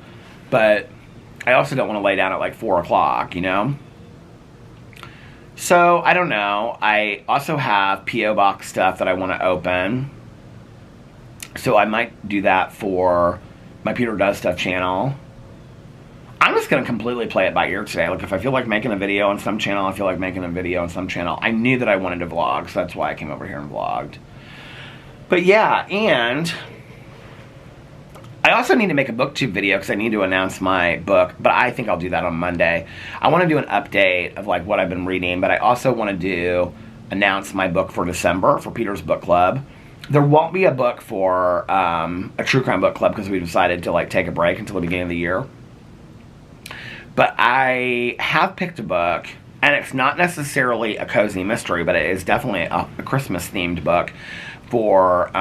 but I also don't want to lay down at like 4 o'clock, you know? So, I don't know. I also have P.O. Box stuff that I want to open. So I might do that for my Peter Does Stuff channel. I'm just going to completely play it by ear today. Like, if I feel like making a video on some channel, I feel like making a video on some channel. I knew that I wanted to vlog, so that's why I came over here and vlogged. But yeah, and I also need to make a booktube video because I need to announce my book, but I think I'll do that on Monday. I want to do an update of like what I've been reading, but I also want to announce my book for December for Peter's Book Club. There won't be a book for a true crime book club because we decided to like take a break until the beginning of the year. But I have picked a book, and it's not necessarily a cozy mystery, but it is definitely a Christmas themed book for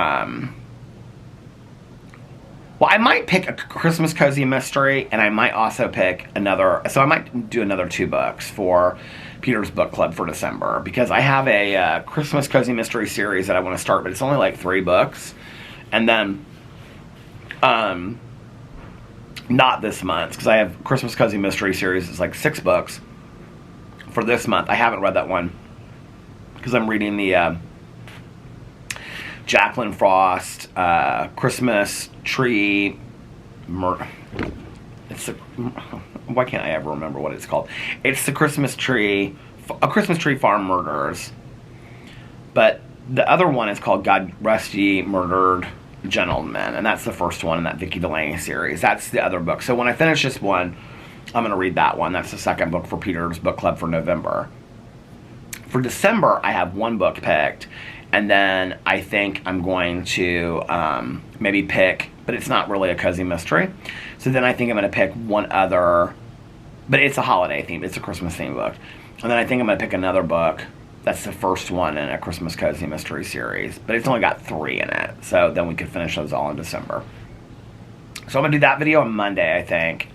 well, I might pick a Christmas cozy mystery, and I might also pick another, so I might do another 2 books for Peter's Book Club for December, because I have a Christmas cozy mystery series that I want to start, but it's only like 3 books, and then, not this month, because I have Christmas cozy mystery series, it's like 6 books for this month. I haven't read that one, because I'm reading the, Jacqueline Frost, Christmas Tree, why can't I ever remember what it's called? It's the Christmas Tree, a Christmas Tree Farm Murders. But the other one is called God Rest Ye Murdered Gentlemen, and that's the first one in that Vicky Delaney series. That's the other book. So when I finish this one, I'm going to read that one. That's the second book for Peter's Book Club for November. For December, I have 1 book picked. And then I think I'm going to maybe pick, but it's not really a cozy mystery. So then I think I'm going to pick one other, but it's a holiday theme. It's a Christmas theme book. And then I think I'm going to pick another book. That's the first one in a Christmas cozy mystery series. But it's only got 3 in it. So then we could finish those all in December. So I'm going to do that video on Monday, I think.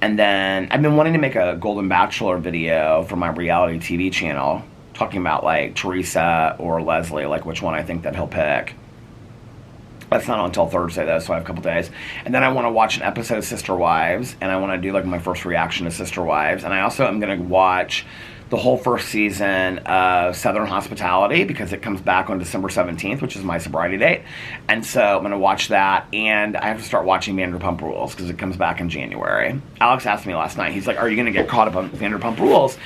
And then I've been wanting to make a Golden Bachelor video for my reality TV channel, talking about like Teresa or Leslie, like which one I think that he'll pick. That's not until Thursday though, so I have a couple days. And then I want to watch an episode of Sister Wives, and I want to do like my first reaction to Sister Wives. And I also am going to watch the whole first season of Southern Hospitality, because it comes back on December 17th, which is my sobriety date. And so I'm going to watch that, and I have to start watching Vanderpump Rules because it comes back in January. Alex asked me last night, he's like, are you going to get caught up on Vanderpump Rules?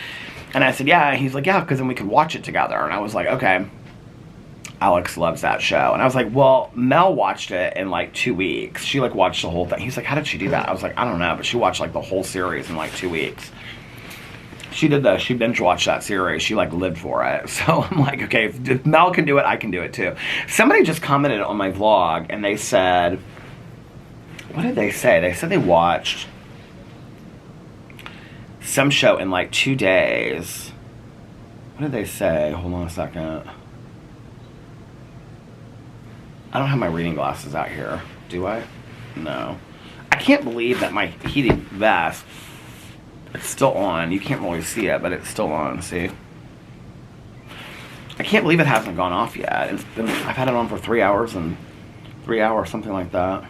And I said, yeah. He's like, yeah, because then we could watch it together. And I was like, okay. Alex loves that show. And I was like, well, Mel watched it in like 2 weeks. She like watched the whole thing. He's like, how did she do that? I was like, I don't know, but she watched like the whole series in like 2 weeks. She binge watched that series. She like lived for it. So I'm like, okay, if Mel can do it, I can do it too. Somebody just commented on my vlog and they said, what did they say? They said they watched some show in like 2 days. What did they say? Hold on a second. I don't have my reading glasses out here. Do I? No. I can't believe that my heating vest, it's still on. You can't really see it, but it's still on. See? I can't believe it hasn't gone off yet. I've had it on for 3 hours and 3 hours, something like that.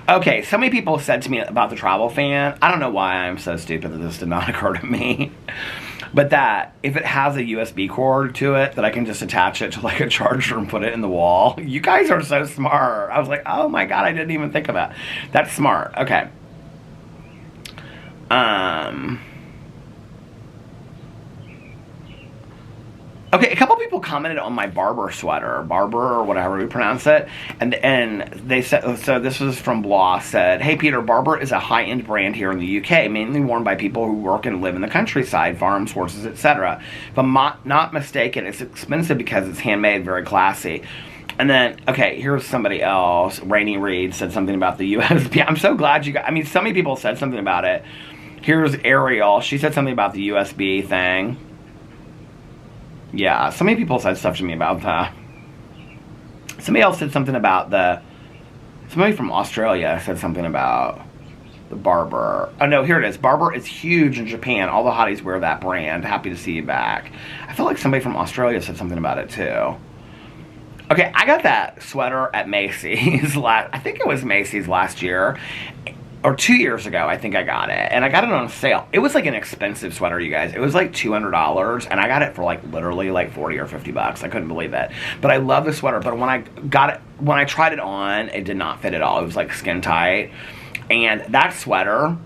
Okay, so many people said to me about the travel fan. I don't know why I'm so stupid that this did not occur to me. But that, if it has a USB cord to it, that I can just attach it to like a charger and put it in the wall. You guys are so smart. I was like, oh my god, I didn't even think of that. That's smart. Okay. Okay, a couple people commented on my Barber sweater, Barber or whatever we pronounce it, and they said, so this was from Blah, said, hey Peter, Barber is a high-end brand here in the UK, mainly worn by people who work and live in the countryside, farms, horses, etc. If I'm not mistaken, it's expensive because it's handmade, very classy. And then, okay, here's somebody else, Rainey Reed said something about the USB. I'm so glad you got, I mean, so many people said something about it. Here's Ariel, she said something about the USB thing. Yeah, so many people said stuff to me about that. Somebody else said something about somebody from Australia said something about the Barber. Oh no, here it is. Barber is huge in Japan. All the hotties wear that brand. Happy to see you back. I feel like somebody from Australia said something about it too. Okay, I got that sweater at Macy's I think it was Macy's last year. Or 2 years ago, I think I got it. And I got it on sale. It was like an expensive sweater, you guys. It was like $200. And I got it for like literally like 40 or 50 bucks. I couldn't believe it. But I love the sweater. But when I tried it on, it did not fit at all. It was like skin tight. And that sweater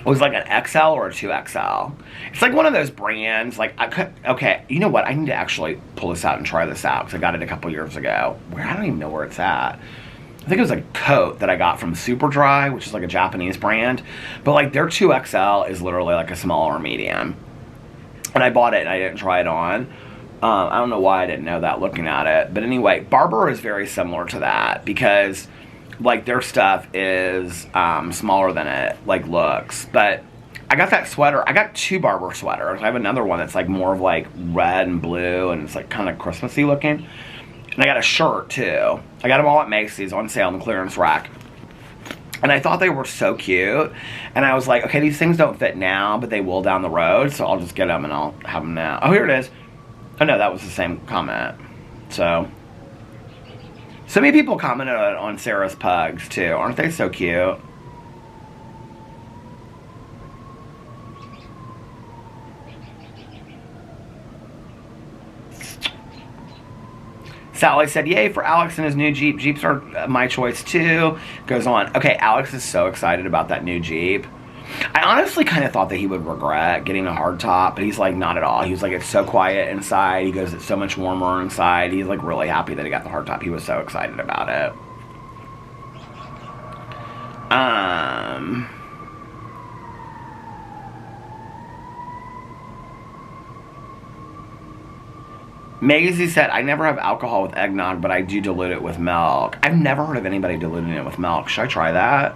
was like an XL or a 2XL. It's like one of those brands. Like, okay, you know what? I need to actually pull this out and try this out. Because I got it a couple years ago. I don't even know where it's at. I think it was a coat that I got from Superdry, which is like a Japanese brand. But like their 2XL is literally like a small or medium. And I bought it and I didn't try it on. I don't know why I didn't know that looking at it. But anyway, Barber is very similar to that. Because like their stuff is smaller than it like looks. But I got that sweater. I got 2 Barber sweaters. I have another one that's like more of like red and blue. And it's like kind of Christmassy looking. And I got a shirt, too. I got them all at Macy's on sale in the clearance rack. And I thought they were so cute. And I was like, okay, these things don't fit now, but they will down the road. So I'll just get them and I'll have them now. Oh, here it is. Oh, no, that was the same comment. So many people commented on Sarah's pugs, too. Aren't they so cute? Sally said, yay for Alex and his new Jeep. Jeeps are my choice too. Goes on. Okay, Alex is so excited about that new Jeep. I honestly kind of thought that he would regret getting a hardtop, but he's like, not at all. He was like, it's so quiet inside. He goes, it's so much warmer inside. He's like really happy that he got the hardtop. He was so excited about it. Maisie said, I never have alcohol with eggnog, but I do dilute it with milk. I've never heard of anybody diluting it with milk. Should I try that?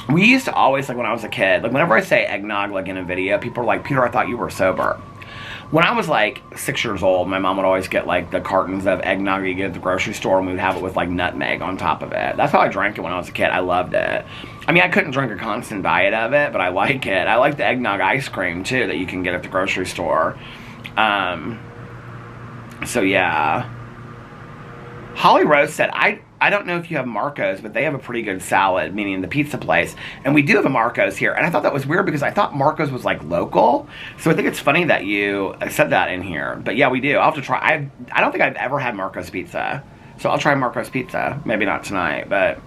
We used to always, like when I was a kid, like whenever I say eggnog, like in a video, people are like, Peter, I thought you were sober. When I was like 6 years old, my mom would always get like the cartons of eggnog you get at the grocery store, and we would have it with like nutmeg on top of it. That's how I drank it when I was a kid. I loved it. I mean, I couldn't drink a constant diet of it, but I like it. I like the eggnog ice cream too that you can get at the grocery store. So yeah. Holly Rose said, I don't know if you have Marco's, but they have a pretty good salad, meaning the pizza place. And we do have a Marco's here. And I thought that was weird because I thought Marco's was like local. So I think it's funny that you said that in here. But yeah, we do. I'll have to try. I don't think I've ever had Marco's pizza. So I'll try Marco's pizza. Maybe not tonight, but...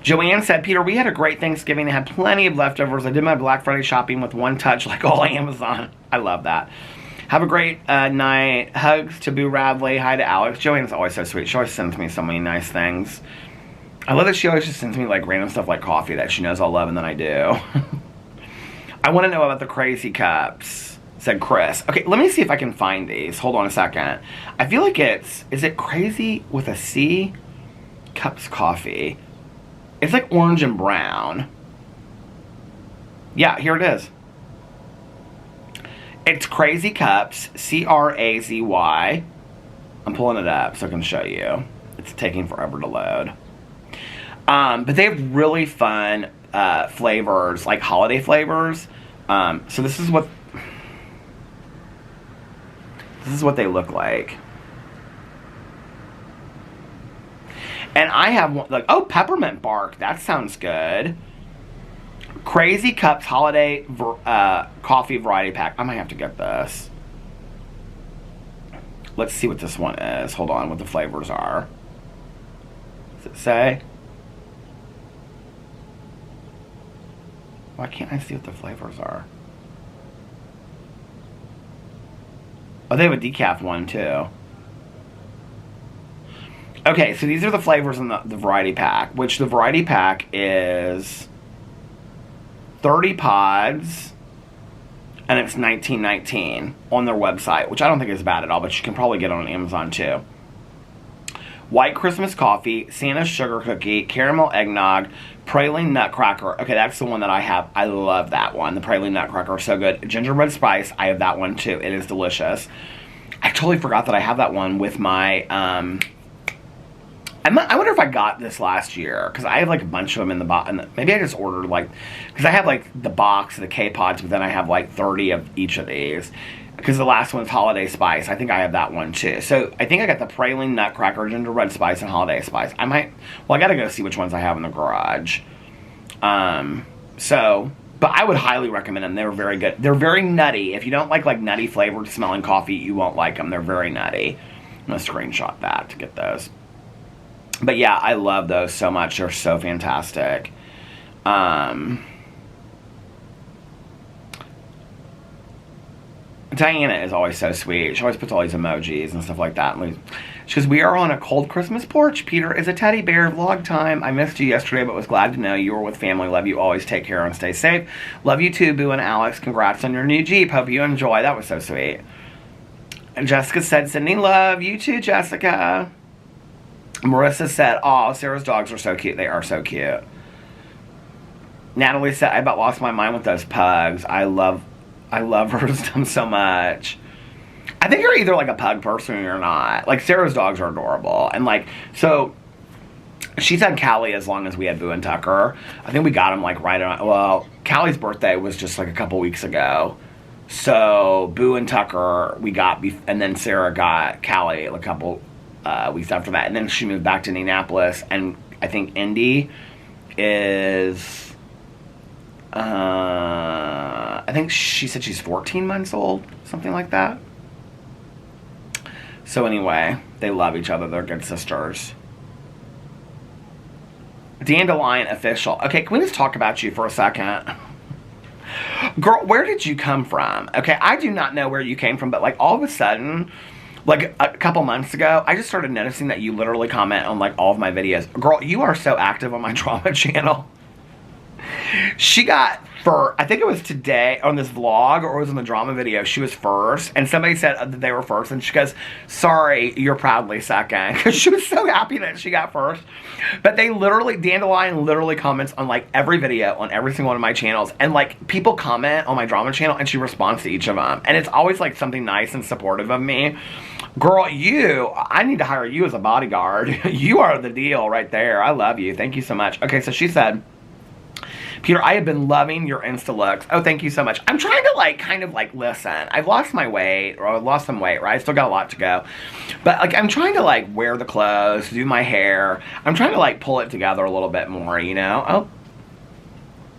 Joanne said, Peter, we had a great Thanksgiving. I had plenty of leftovers. I did my Black Friday shopping with one touch, like all Amazon. I love that. Have a great night. Hugs to Boo Radley. Hi to Alex. Joanne's always so sweet. She always sends me so many nice things. I love that she always just sends me like random stuff like coffee that she knows I'll love and then I do. I want to know about the crazy cups, said Chris. Okay, let me see if I can find these. Hold on a second. I feel like is it crazy with a C? Cups coffee. It's like orange and brown. Yeah, here it is. It's Crazy Cups, C-R-A-Z-Y. I'm pulling it up so I can show you. It's taking forever to load. But they have really fun flavors, like holiday flavors. So this is what they look like. And I have one, like, oh, peppermint bark. That sounds good. Crazy Cups Holiday Coffee Variety Pack. I might have to get this. Let's see what this one is. Hold on, what the flavors are. Does it say? Why can't I see what the flavors are? Oh, they have a decaf one, too. Okay, so these are the flavors in the variety pack, which the variety pack is 30 pods, and it's $19.19 on their website, which I don't think is bad at all, but you can probably get it on Amazon, too. White Christmas coffee, Santa's sugar cookie, caramel eggnog, praline nutcracker. Okay, that's the one that I have. I love that one. The praline nutcracker is so good. Gingerbread spice, I have that one, too. It is delicious. I totally forgot that I have that one with my... I wonder if I got this last year, because I have like a bunch of them in the box, and maybe I just ordered like, because I have like the box of the K-Pods, but then I have like 30 of each of these, because the last one's Holiday Spice. I think I have that one too. So I think I got the praline nutcracker, gingerbread spice, and Holiday Spice. I gotta go see which ones I have in the garage. But I would highly recommend them. They're very good. They're very nutty. If you don't like nutty flavored smelling coffee, you won't like them. They're very nutty. I'm gonna screenshot that to get those. But yeah, I love those so much. They're so fantastic. Diana is always so sweet. She always puts all these emojis and stuff like that. She goes, we are on a cold Christmas porch. Peter is a teddy bear. Vlog time. I missed you yesterday, but was glad to know you were with family. Love you always. Take care and stay safe. Love you too, Boo and Alex. Congrats on your new Jeep. Hope you enjoy. That was so sweet. And Jessica said, sending love. You too, Jessica. Marissa said, oh, Sarah's dogs are so cute. They are so cute. Natalie said, I about lost my mind with those pugs. I love her so much. I think you're either like a pug person or you're not. Like, Sarah's dogs are adorable. And like, so she's had Callie as long as we had Boo and Tucker. I think we got him like right on, well, Callie's birthday was just like a couple weeks ago. So Boo and Tucker we got, and then Sarah got Callie a couple weeks after that, and then she moved back to Indianapolis, and I think Indy is I think she said she's 14 months old, something like that. So anyway, they love each other. They're good sisters. Dandelion official. Okay, can we just talk about you for a second? Girl, where did you come from? Okay, I do not know where you came from, but like all of a sudden, like a couple months ago, I just started noticing that you literally comment on like all of my videos. Girl, you are so active on my drama channel. She got, I think it was today on this vlog, or it was in the drama video, she was first, and somebody said that they were first, and she goes, sorry, you're proudly second, because she was so happy that she got first. But they literally, Dandelion literally comments on like every video on every single one of my channels, and like people comment on my drama channel, and she responds to each of them, and it's always like something nice and supportive of me. Girl, I need to hire you as a bodyguard. You are the deal right there. I love you. Thank you so much. Okay, so she said, Peter, I have been loving your Insta looks. Oh, thank you so much. I'm trying to like, kind of like, listen, I've lost my weight, or I've lost some weight, right? I still got a lot to go. But like, I'm trying to like wear the clothes, do my hair. I'm trying to like pull it together a little bit more, you know? Oh.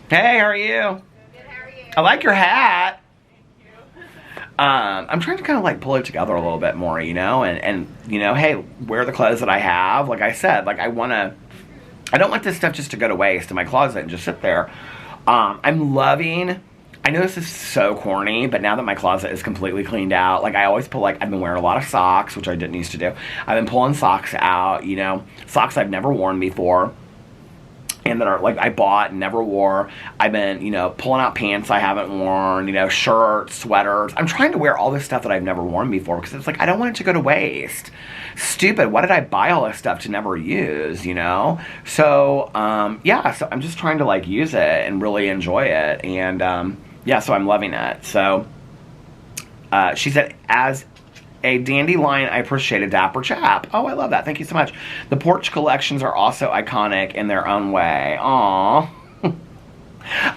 Hey, how are you? Good, how are you? I like your hat. Thank you. I'm trying to kind of like pull it together a little bit more, you know? And you know, hey, wear the clothes that I have. Like I said, like I don't want this stuff just to go to waste in my closet and just sit there. I'm loving, I know this is so corny, but now that my closet is completely cleaned out, like I always pull, like I've been wearing a lot of socks, which I didn't used to do. I've been pulling socks out, you know, socks I've never worn before. and that are like I bought and never wore. I've been, you know, pulling out pants I haven't worn, you know, shirts, sweaters. I'm trying to wear all this stuff that I've never worn before because it's like I don't want it to go to waste. Stupid. Why did I buy all this stuff to never use, you know? So, yeah, so I'm just trying to like use it and really enjoy it. And, yeah, so I'm loving it. So, she said, as a dandelion, I appreciate a dapper chap. Oh, I love that. Thank you so much. The porch collections are also iconic in their own way. Aww.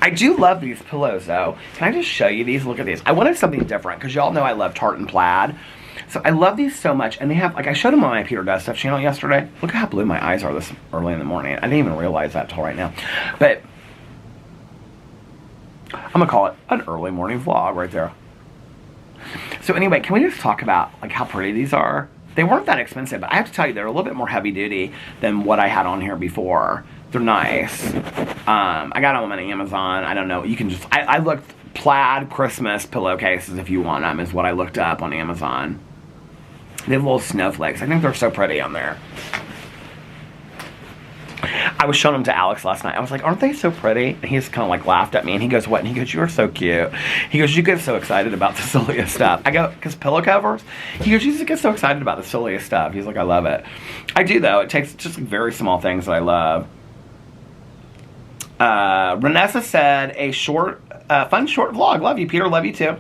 I do love these pillows, though. Can I just show you these? Look at these. I wanted something different, because y'all know I love tartan plaid. So I love these so much. And they have, like, I showed them on my Peter Does Stuff channel yesterday. Look at how blue my eyes are this early in the morning. I didn't even realize that till right now. But I'm going to call it an early morning vlog right there. So anyway, can we just talk about like how pretty these are? They weren't that expensive, but I have to tell you, they're a little bit more heavy duty than what I had on here before. They're nice. I got them on Amazon. I don't know. You can just, I looked plaid Christmas pillowcases if you want them is what I looked up on Amazon. They have little snowflakes. I think they're so pretty on there. I was showing them to Alex last night. I was like, aren't they so pretty? And he just kind of like laughed at me. And he goes, what? And he goes, you are so cute. He goes, you get so excited about the silliest stuff. I go, because pillow covers? He goes, you just get so excited about the silliest stuff. He's like, I love it. I do, though. It takes just like very small things that I love. Renessa said, a short, fun short vlog. Love you, Peter. Love you, too.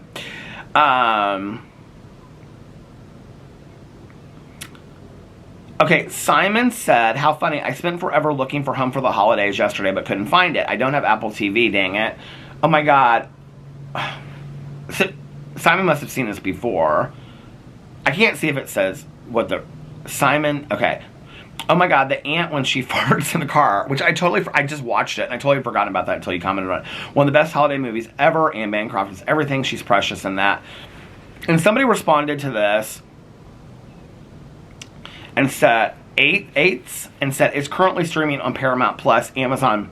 Okay, Simon said, how funny, I spent forever looking for Home for the Holidays yesterday, but couldn't find it. I don't have Apple TV, dang it. Oh my god. So, Simon must have seen this before. I can't see if it says what the... Simon, okay. Oh my god, the aunt when she farts in the car, which I just watched it, and I totally forgot about that until you commented on it. One of the best holiday movies ever, Anne Bancroft is everything, she's precious in that. And somebody responded to this, and said, and said, it's currently streaming on Paramount Plus, Amazon,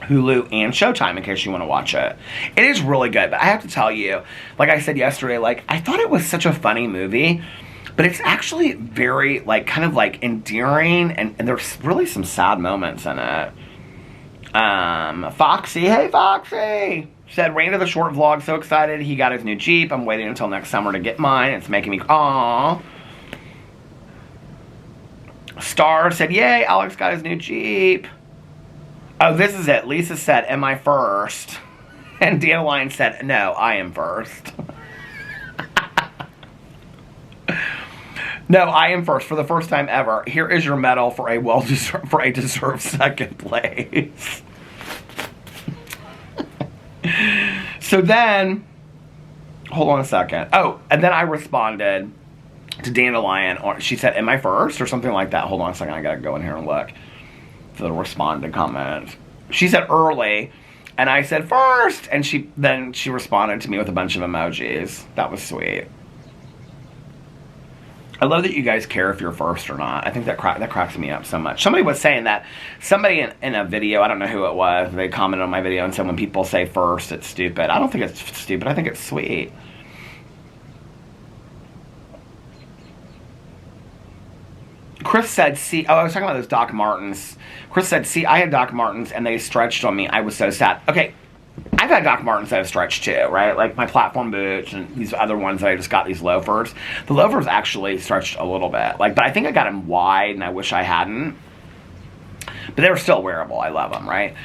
Hulu, and Showtime, in case you want to watch it. It is really good, but I have to tell you, like I said yesterday, like, I thought it was such a funny movie, but it's actually very, like, kind of, like, endearing, and there's really some sad moments in it. Foxy, hey, Foxy! Said, ran to the short vlog, so excited, he got his new Jeep, I'm waiting until next summer to get mine, it's making me, aww. Star said, yay, Alex got his new Jeep. Oh, this is it. Lisa said, am I first? And Dandelion said, no, I am first. No, I am first for the first time ever. Here is your medal for a deserved second place. So then, hold on a second. Oh, and then I responded to Dandelion, or she said, am I first? Or something like that. Hold on a second, I gotta go in here and look for the responded comment. She said early, and I said first, and then she responded to me with a bunch of emojis. That was sweet. I love that you guys care if you're first or not. I think that cracks me up so much. Somebody was saying that, somebody in a video, I don't know who it was, they commented on my video and said when people say first, it's stupid. I don't think it's stupid, I think it's sweet. Chris said, see, oh, I was talking about those Doc Martens. Chris said, see, I had Doc Martens and they stretched on me. I was so sad. Okay, I've had Doc Martens that have stretched too, right? Like my platform boots and these other ones that I just got, these loafers. The loafers actually stretched a little bit. Like, but I think I got them wide and I wish I hadn't. But they were still wearable. I love them, right?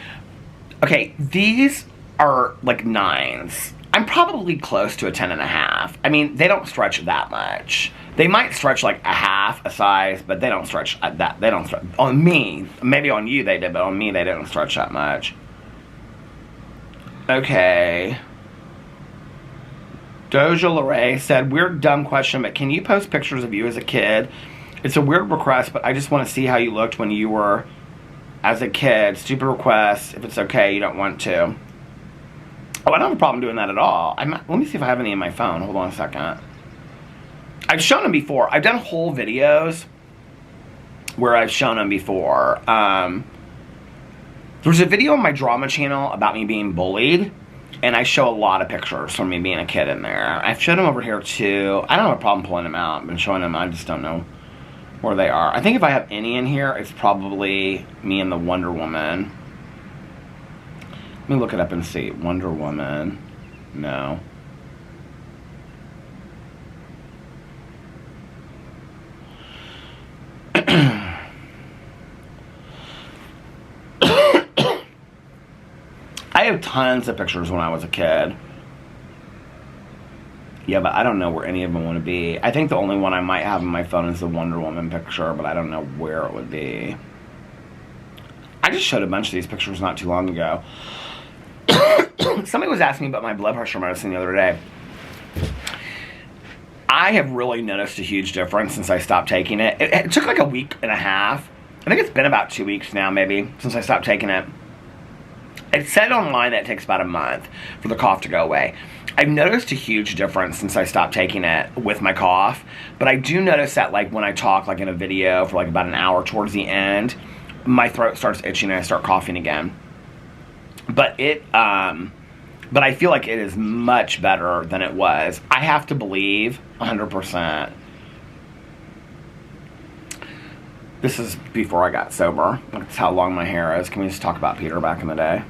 Okay, these are like 9s. I'm probably close to a 10.5. I mean, they don't stretch that much. They might stretch like a half a size, but they don't stretch that. They don't stretch on me. Maybe on you they did, but on me they didn't stretch that much. Okay. Doja Lorray said, weird dumb question, but can you post pictures of you as a kid? It's a weird request, but I just want to see how you looked when you were as a kid. Stupid request. If it's okay, you don't want to. Oh, I don't have a problem doing that at all. Let me see if I have any in my phone. Hold on a second. I've shown them before. I've done whole videos where I've shown them before. There's a video on my drama channel about me being bullied, and I show a lot of pictures from me being a kid in there. I've showed them over here too. I don't have a problem pulling them out. I've been showing them. I just don't know where they are. I think if I have any in here, it's probably me and the Wonder Woman. Let me look it up and see. Wonder Woman. No. I have tons of pictures when I was a kid. Yeah, but I don't know where any of them want to be. I think the only one I might have on my phone is the Wonder Woman picture, but I don't know where it would be. I just showed a bunch of these pictures not too long ago. Somebody was asking me about my blood pressure medicine the other day. I have really noticed a huge difference since I stopped taking it. It took like a week and a half. I think it's been about 2 weeks now, maybe, since I stopped taking it. It said online that it takes about a month for the cough to go away. I've noticed a huge difference since I stopped taking it with my cough, but I do notice that like when I talk like in a video for like about an hour towards the end, my throat starts itching and I start coughing again. But but I feel like it is much better than it was. I have to believe 100%. This is before I got sober. That's how long my hair is. Can we just talk about Peter back in the day?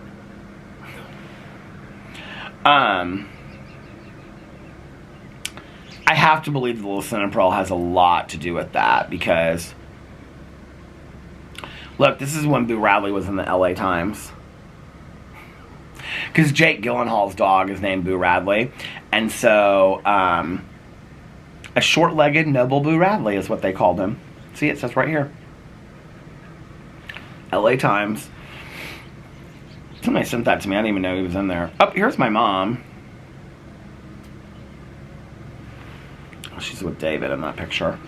I have to believe the lisinopril has a lot to do with that because, look, this is when Boo Radley was in the LA Times. Because Jake Gyllenhaal's dog is named Boo Radley. And so, a short-legged, noble Boo Radley is what they called him. See, it says right here. LA Times. Somebody sent that to me. I didn't even know he was in there. Oh, here's my mom. She's with David in that picture.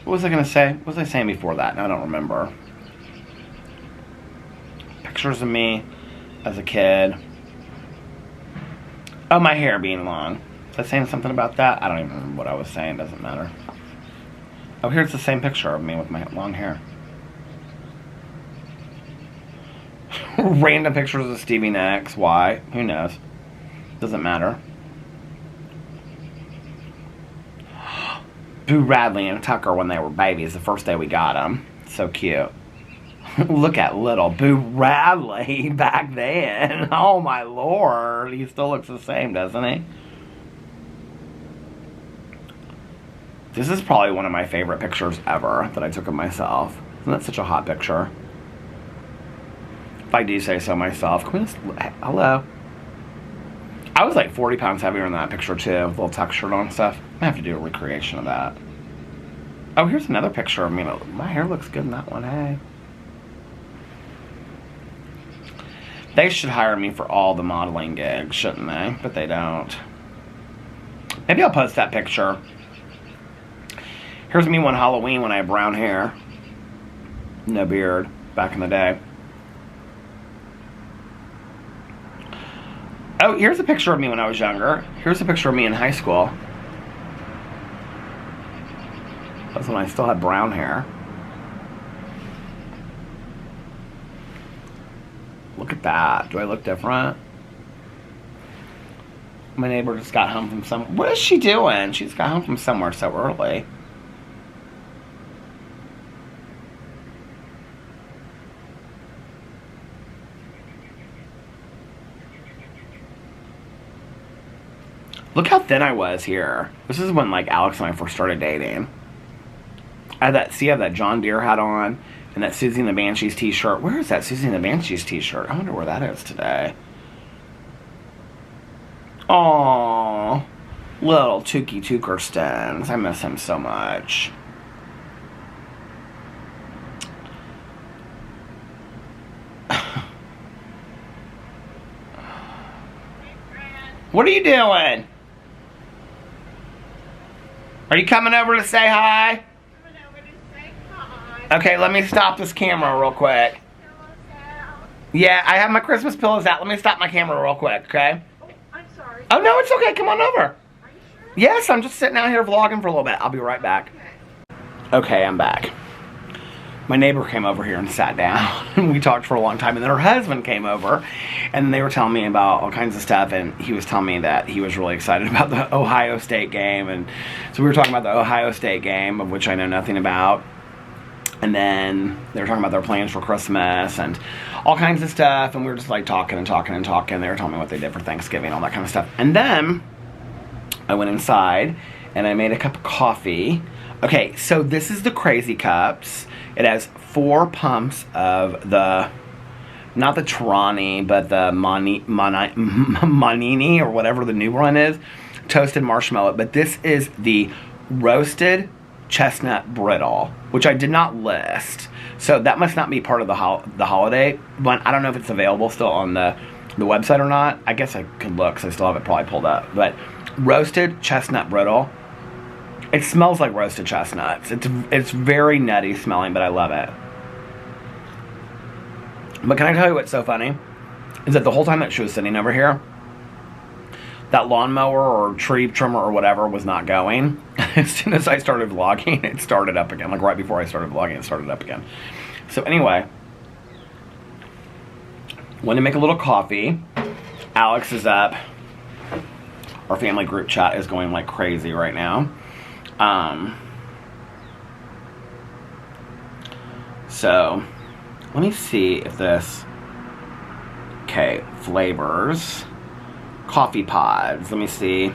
What was I going to say? What was I saying before that? I don't remember. Pictures of me as a kid. Oh, my hair being long. Was I saying something about that? I don't even remember what I was saying. Doesn't matter. Oh, here's the same picture of me with my long hair. Random pictures of Stevie Nicks. Why? Who knows? Doesn't matter. Boo Radley and Tucker when they were babies. The first day we got them. So cute. Look at little Boo Radley back then. Oh my lord. He still looks the same, doesn't he? This is probably one of my favorite pictures ever that I took of myself. Isn't that such a hot picture? If I do say so myself. Can we just, hello? I was like 40 pounds heavier in that picture too, with a little tuck shirt on and stuff. I have to do a recreation of that. Oh, here's another picture of me. My hair looks good in that one, hey. They should hire me for all the modeling gigs, shouldn't they? But they don't. Maybe I'll post that picture. Here's me one Halloween when I had brown hair. No beard, back in the day. Oh, here's a picture of me when I was younger. Here's a picture of me in high school. That's when I still had brown hair. Look at that. Do I look different? My neighbor just got home from somewhere. What is she doing? She's got home from somewhere so early. Look how thin I was here. This is when like Alex and I first started dating. I had that John Deere hat on and that Susie and the Banshees t-shirt. Where is that Susie and the Banshees t-shirt? I wonder where that is today. Aww. Little Tookie Tookerstons. I miss him so much. What are you doing? Are you coming over to say hi? Coming over to say hi. Okay, let me stop this camera real quick. Yeah, I have my Christmas pillows out. Let me stop my camera real quick, okay? Oh, I'm sorry. Oh, no, it's okay. Come on over. Are you sure? Yes, I'm just sitting out here vlogging for a little bit. I'll be right back. Okay, I'm back. my neighbor came over here and sat down and we talked for a long time, and then her husband came over and they were telling me about all kinds of stuff, and he was telling me that he was really excited about the Ohio State game, and so we were talking about the Ohio State game, of which I know nothing about, and then they were talking about their plans for Christmas and all kinds of stuff, and we were just like talking and talking and talking. They were telling me what they did for Thanksgiving, all that kind of stuff, and then I went inside and I made a cup of coffee. Okay, so this is the Crazy Cups. It has 4 pumps of the, not the Tarani, but the Monini, or whatever the new one is, toasted marshmallow. But this is the roasted chestnut brittle, which I did not list. So that must not be part of the holiday one. I don't know if it's available still on the website or not. I guess I could look, because I still have it probably pulled up. But roasted chestnut brittle. It smells like roasted chestnuts. It's very nutty smelling, but I love it. But can I tell you what's so funny? Is that the whole time that she was sitting over here, that lawnmower or tree trimmer or whatever was not going. As soon as I started vlogging, it started up again. Like right before I started vlogging, it started up again. So anyway, went to make a little coffee. Alex is up. Our family group chat is going like crazy right now. So let me see if this, okay, flavors, coffee pods, let me see,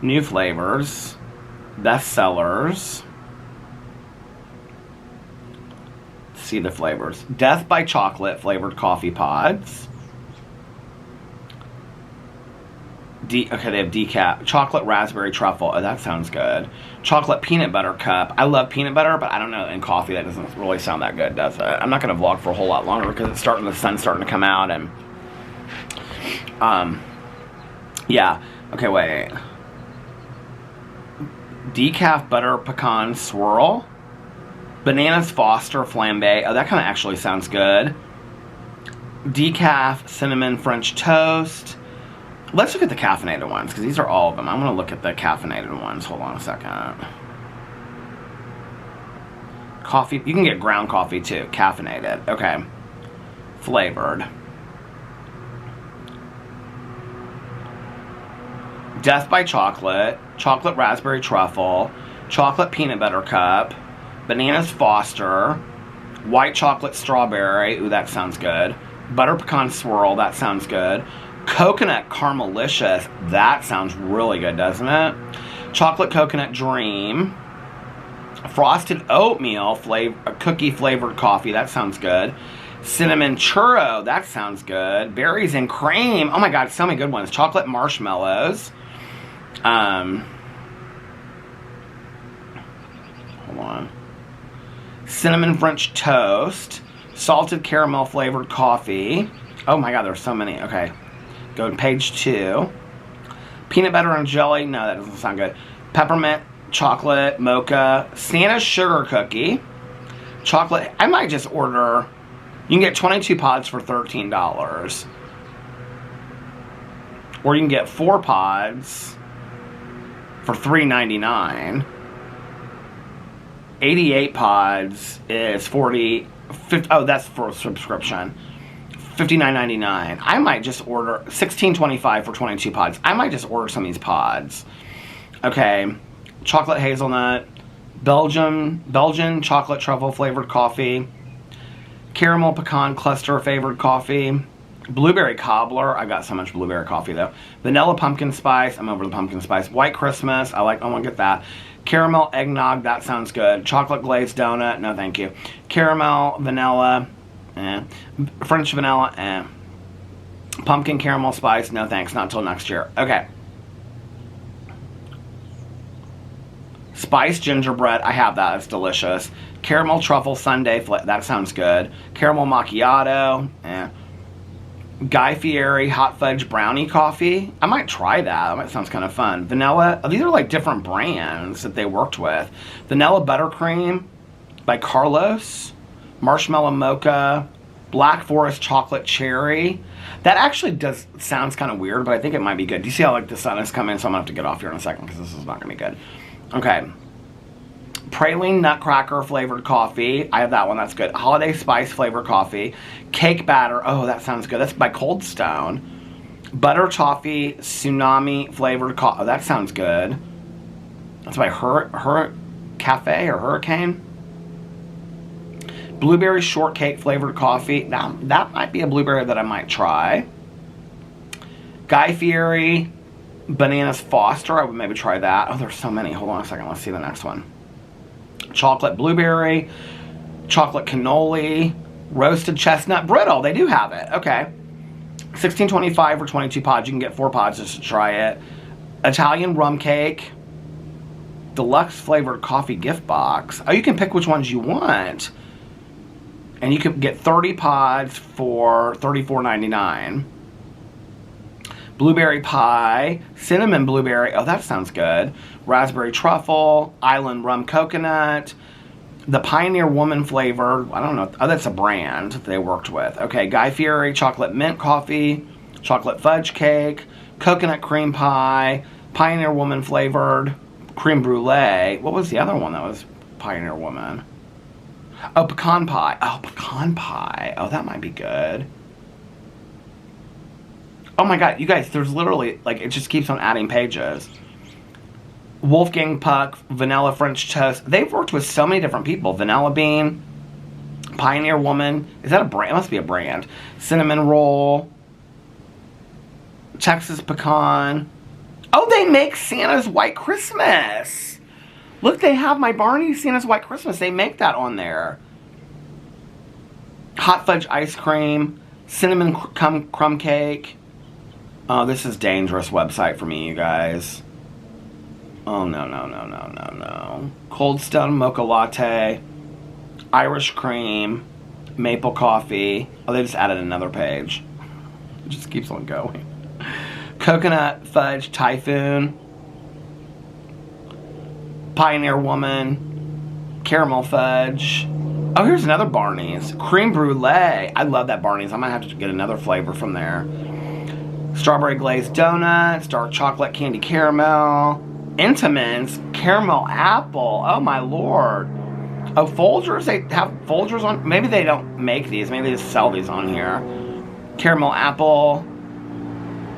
new flavors, best sellers, see the flavors, Death by Chocolate flavored coffee pods. Okay, they have decaf. Chocolate raspberry truffle. Oh, that sounds good. Chocolate peanut butter cup. I love peanut butter, but I don't know, in coffee that doesn't really sound that good, does it? I'm not going to vlog for a whole lot longer because the sun's starting to come out, and yeah. Okay, wait. Decaf butter pecan swirl. Bananas Foster flambe. Oh, that kind of actually sounds good. Decaf cinnamon French toast. Let's look at the caffeinated ones, because these are all of them. I'm going to look at the caffeinated ones. Hold on a second. Coffee. You can get ground coffee, too. Caffeinated. Okay. Flavored. Death by Chocolate. Chocolate raspberry truffle. Chocolate peanut butter cup. Bananas Foster. White chocolate strawberry. Ooh, that sounds good. Butter pecan swirl. That sounds good. Coconut Caramelicious. That sounds really good, doesn't it? Chocolate Coconut Dream. Frosted Oatmeal cookie flavored coffee. That sounds good. Cinnamon Churro. That sounds good. Berries and Cream. Oh my god, so many good ones. Chocolate Marshmallows. Hold on. Cinnamon French Toast. Salted Caramel flavored coffee. Oh my god, there's so many. Okay. Go to page 2. Peanut butter and jelly. No, that doesn't sound good. Peppermint chocolate mocha. Santa's sugar cookie. Chocolate. I might just order. You can get 22 pods for $13. Or you can get 4 pods for $3.99. 88 pods is 50, oh, that's for a subscription. $59.99. I might just order $16.25 for 22 pods. I might just order some of these pods. Okay, chocolate hazelnut, Belgian chocolate truffle flavored coffee, caramel pecan cluster flavored coffee, blueberry cobbler. I got so much blueberry coffee though. Vanilla pumpkin spice. I'm over the pumpkin spice. White Christmas. I want to get that. Caramel eggnog. That sounds good. Chocolate glazed donut. No, thank you. Caramel vanilla. French vanilla, pumpkin caramel spice, no thanks, not till next year. Okay. Spiced gingerbread, I have that, it's delicious. Caramel truffle sundae, that sounds good. Caramel macchiato, Guy Fieri hot fudge brownie coffee. I might try that. That sounds kind of fun. Vanilla, these are like different brands that they worked with. Vanilla buttercream by Carlos. Marshmallow mocha, Black Forest chocolate cherry. That actually sounds kind of weird, but I think it might be good. Do you see how like the sun is coming? So I'm gonna have to get off here in a second because this is not gonna be good. Okay. Praline Nutcracker flavored coffee. I have that one. That's good. Holiday Spice flavored coffee. Cake batter. Oh, that sounds good. That's by Cold Stone. Butter Toffee Tsunami flavored coffee. Oh, that sounds good. That's by Her Cafe or Hurricane. Blueberry shortcake flavored coffee. Now, that might be a blueberry that I might try. Guy Fieri Bananas Foster. I would maybe try that. Oh, there's so many. Hold on a second. Let's see the next one. Chocolate blueberry. Chocolate cannoli. Roasted chestnut brittle. They do have it. Okay. $16.25 for 22 pods. You can get 4 pods just to try it. Italian rum cake. Deluxe flavored coffee gift box. Oh, you can pick which ones you want. And you can get 30 pods for $34.99. Blueberry pie. Cinnamon blueberry. Oh, that sounds good. Raspberry truffle. Island rum coconut. The Pioneer Woman flavored. I don't know. Oh, that's a brand that they worked with. Okay, Guy Fieri chocolate mint coffee. Chocolate fudge cake. Coconut cream pie. Pioneer Woman flavored. Creme brulee. What was the other one that was Pioneer Woman? Oh, pecan pie. Oh, pecan pie. Oh, that might be good. Oh my god, you guys, there's literally, like, it just keeps on adding pages. Wolfgang Puck, Vanilla French Toast. They've worked with so many different people. Vanilla Bean, Pioneer Woman. Is that a brand? It must be a brand. Cinnamon Roll, Texas Pecan. Oh, they make Santa's White Christmas. Look, they have my Barney Santa's White Christmas. They make that on there. Hot fudge ice cream. Cinnamon crumb cake. Oh, this is dangerous website for me, you guys. Oh, no. Cold Stone mocha latte. Irish cream. Maple coffee. Oh, they just added another page. It just keeps on going. Coconut fudge typhoon. Pioneer Woman. Caramel fudge. Oh, here's another Barney's. Creme brulee. I love that Barney's. I might have to get another flavor from there. Strawberry glazed donuts. Dark chocolate candy caramel. Entenmann's caramel apple. Oh my lord. Oh, Folgers. They have Folgers on. Maybe they don't make these. Maybe they just sell these on here. Caramel apple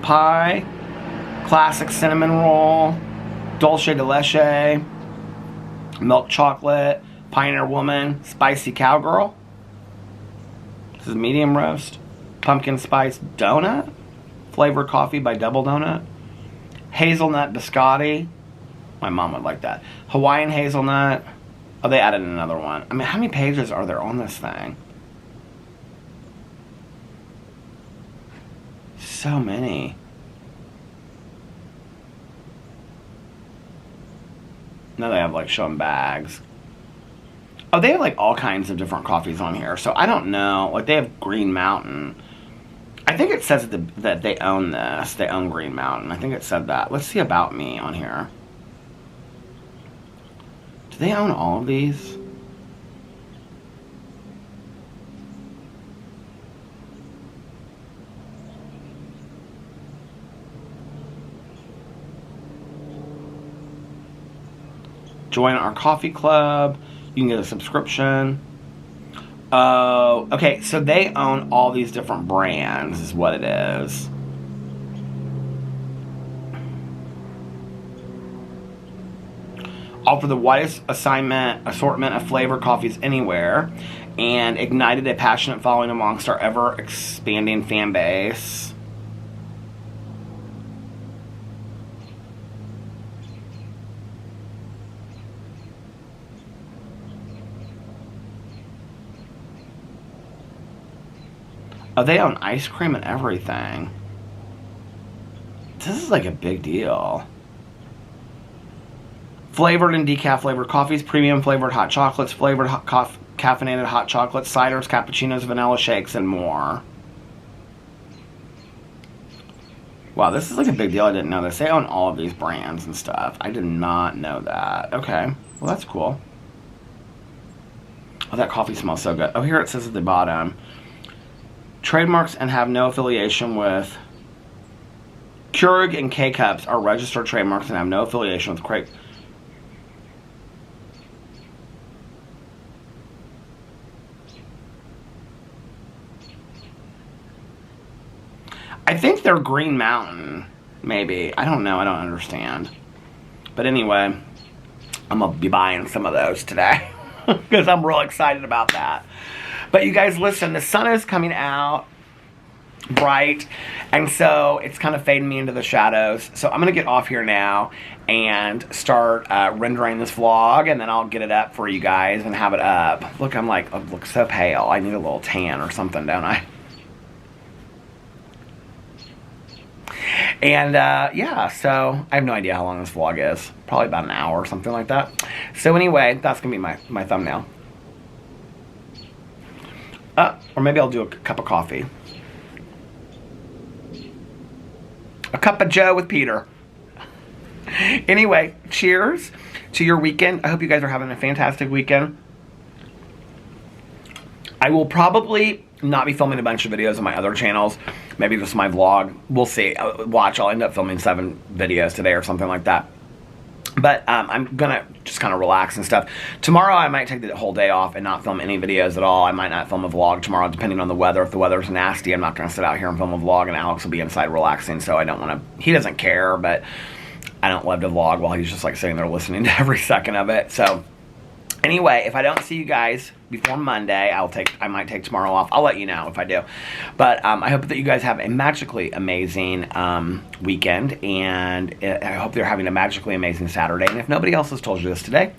pie. Classic cinnamon roll. Dulce de leche. Milk chocolate. Pioneer Woman. Spicy cowgirl. This is medium roast. Pumpkin spice donut. Flavored coffee by Double Donut. Hazelnut biscotti. My mom would like that. Hawaiian hazelnut. Oh, they added another one. I mean, how many pages are there on this thing? So many. Now they have, like, showing bags. Oh, they have, like, all kinds of different coffees on here. So, I don't know. Like, they have Green Mountain. I think it says that they own this. They own Green Mountain. I think it said that. Let's see About Me on here. Do they own all of these? Join our coffee club. You can get a subscription. Oh, okay, so they own all these different brands, is what it is. Offer the widest assortment of flavored coffees anywhere, and ignited a passionate following amongst our ever-expanding fan base. Oh, they own ice cream and everything. This is like a big deal. Flavored and decaf flavored coffees, premium flavored hot chocolates, flavored caffeinated hot chocolates, ciders, cappuccinos, vanilla shakes, and more. Wow, this is like a big deal. I didn't know this. They own all of these brands and stuff. I did not know that. Okay, well that's cool. Oh, that coffee smells so good. Oh, here it says at the bottom. Trademarks and have no affiliation with Keurig and K-Cups are registered trademarks and have no affiliation with think they're Green Mountain, maybe. I don't know. I don't understand. But anyway, I'm going to be buying some of those today because I'm real excited about that. But you guys, listen, the sun is coming out bright, and so it's kind of fading me into the shadows. So I'm going to get off here now and start rendering this vlog, and then I'll get it up for you guys and have it up. Look, I look so pale. I need a little tan or something, don't I? And yeah, so I have no idea how long this vlog is. Probably about an hour or something like that. So anyway, that's going to be my thumbnail. Or maybe I'll do a cup of coffee. A cup of Joe with Peter. Anyway, cheers to your weekend. I hope you guys are having a fantastic weekend. I will probably not be filming a bunch of videos on my other channels. Maybe just my vlog. We'll see. I'll end up filming 7 videos today or something like that. But I'm going to just kind of relax and stuff. Tomorrow I might take the whole day off and not film any videos at all. I might not film a vlog tomorrow depending on the weather. If the weather's nasty, I'm not going to sit out here and film a vlog, and Alex will be inside relaxing, so I don't want to... He doesn't care, but I don't love to vlog while he's just like sitting there listening to every second of it. So anyway, if I don't see you guys before Monday, I might take tomorrow off. I'll let you know if I do. But I hope that you guys have a magically amazing weekend, and I hope they're having a magically amazing Saturday. And if nobody else has told you this today,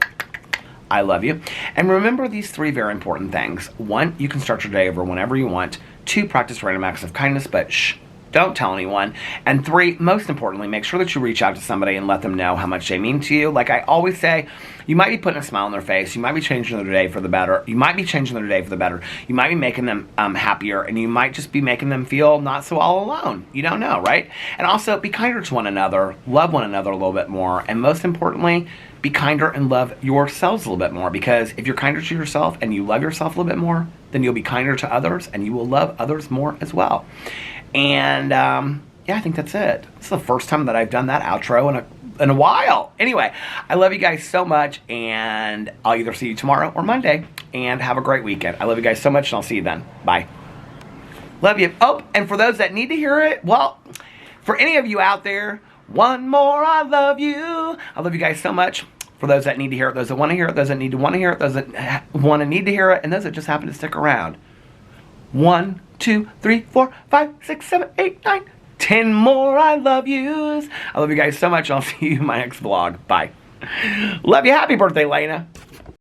I love you. And remember these 3 very important things. 1, you can start your day over whenever you want. 2, practice random acts of kindness, but shh, don't tell anyone. And 3, most importantly, make sure that you reach out to somebody and let them know how much they mean to you. Like I always say, you might be putting a smile on their face. You might be changing their day for the better. You might be changing their day for the better. You might be making them happier, and you might just be making them feel not so all alone. You don't know, right? And also, be kinder to one another. Love one another a little bit more. And most importantly, be kinder and love yourselves a little bit more, because if you're kinder to yourself and you love yourself a little bit more, then you'll be kinder to others, and you will love others more as well. And yeah, I think that's it. This is the first time that I've done that outro in a while. Anyway, I love you guys so much, and I'll either see you tomorrow or Monday, and have a great weekend. I love you guys so much, and I'll see you then. Bye. Love you. Oh, and for those that need to hear it, well, for any of you out there, one more I love you. I love you guys so much. For those that need to hear it, those that want to hear it, those that need to want to hear it, those that want to need to hear it, and those that just happen to stick around. 1, 2, 3, 4, 5, 6, 7, 8, 9, 10 more I love yous. I love you guys so much. I'll see you in my next vlog. Bye. Love you. Happy birthday, Lena.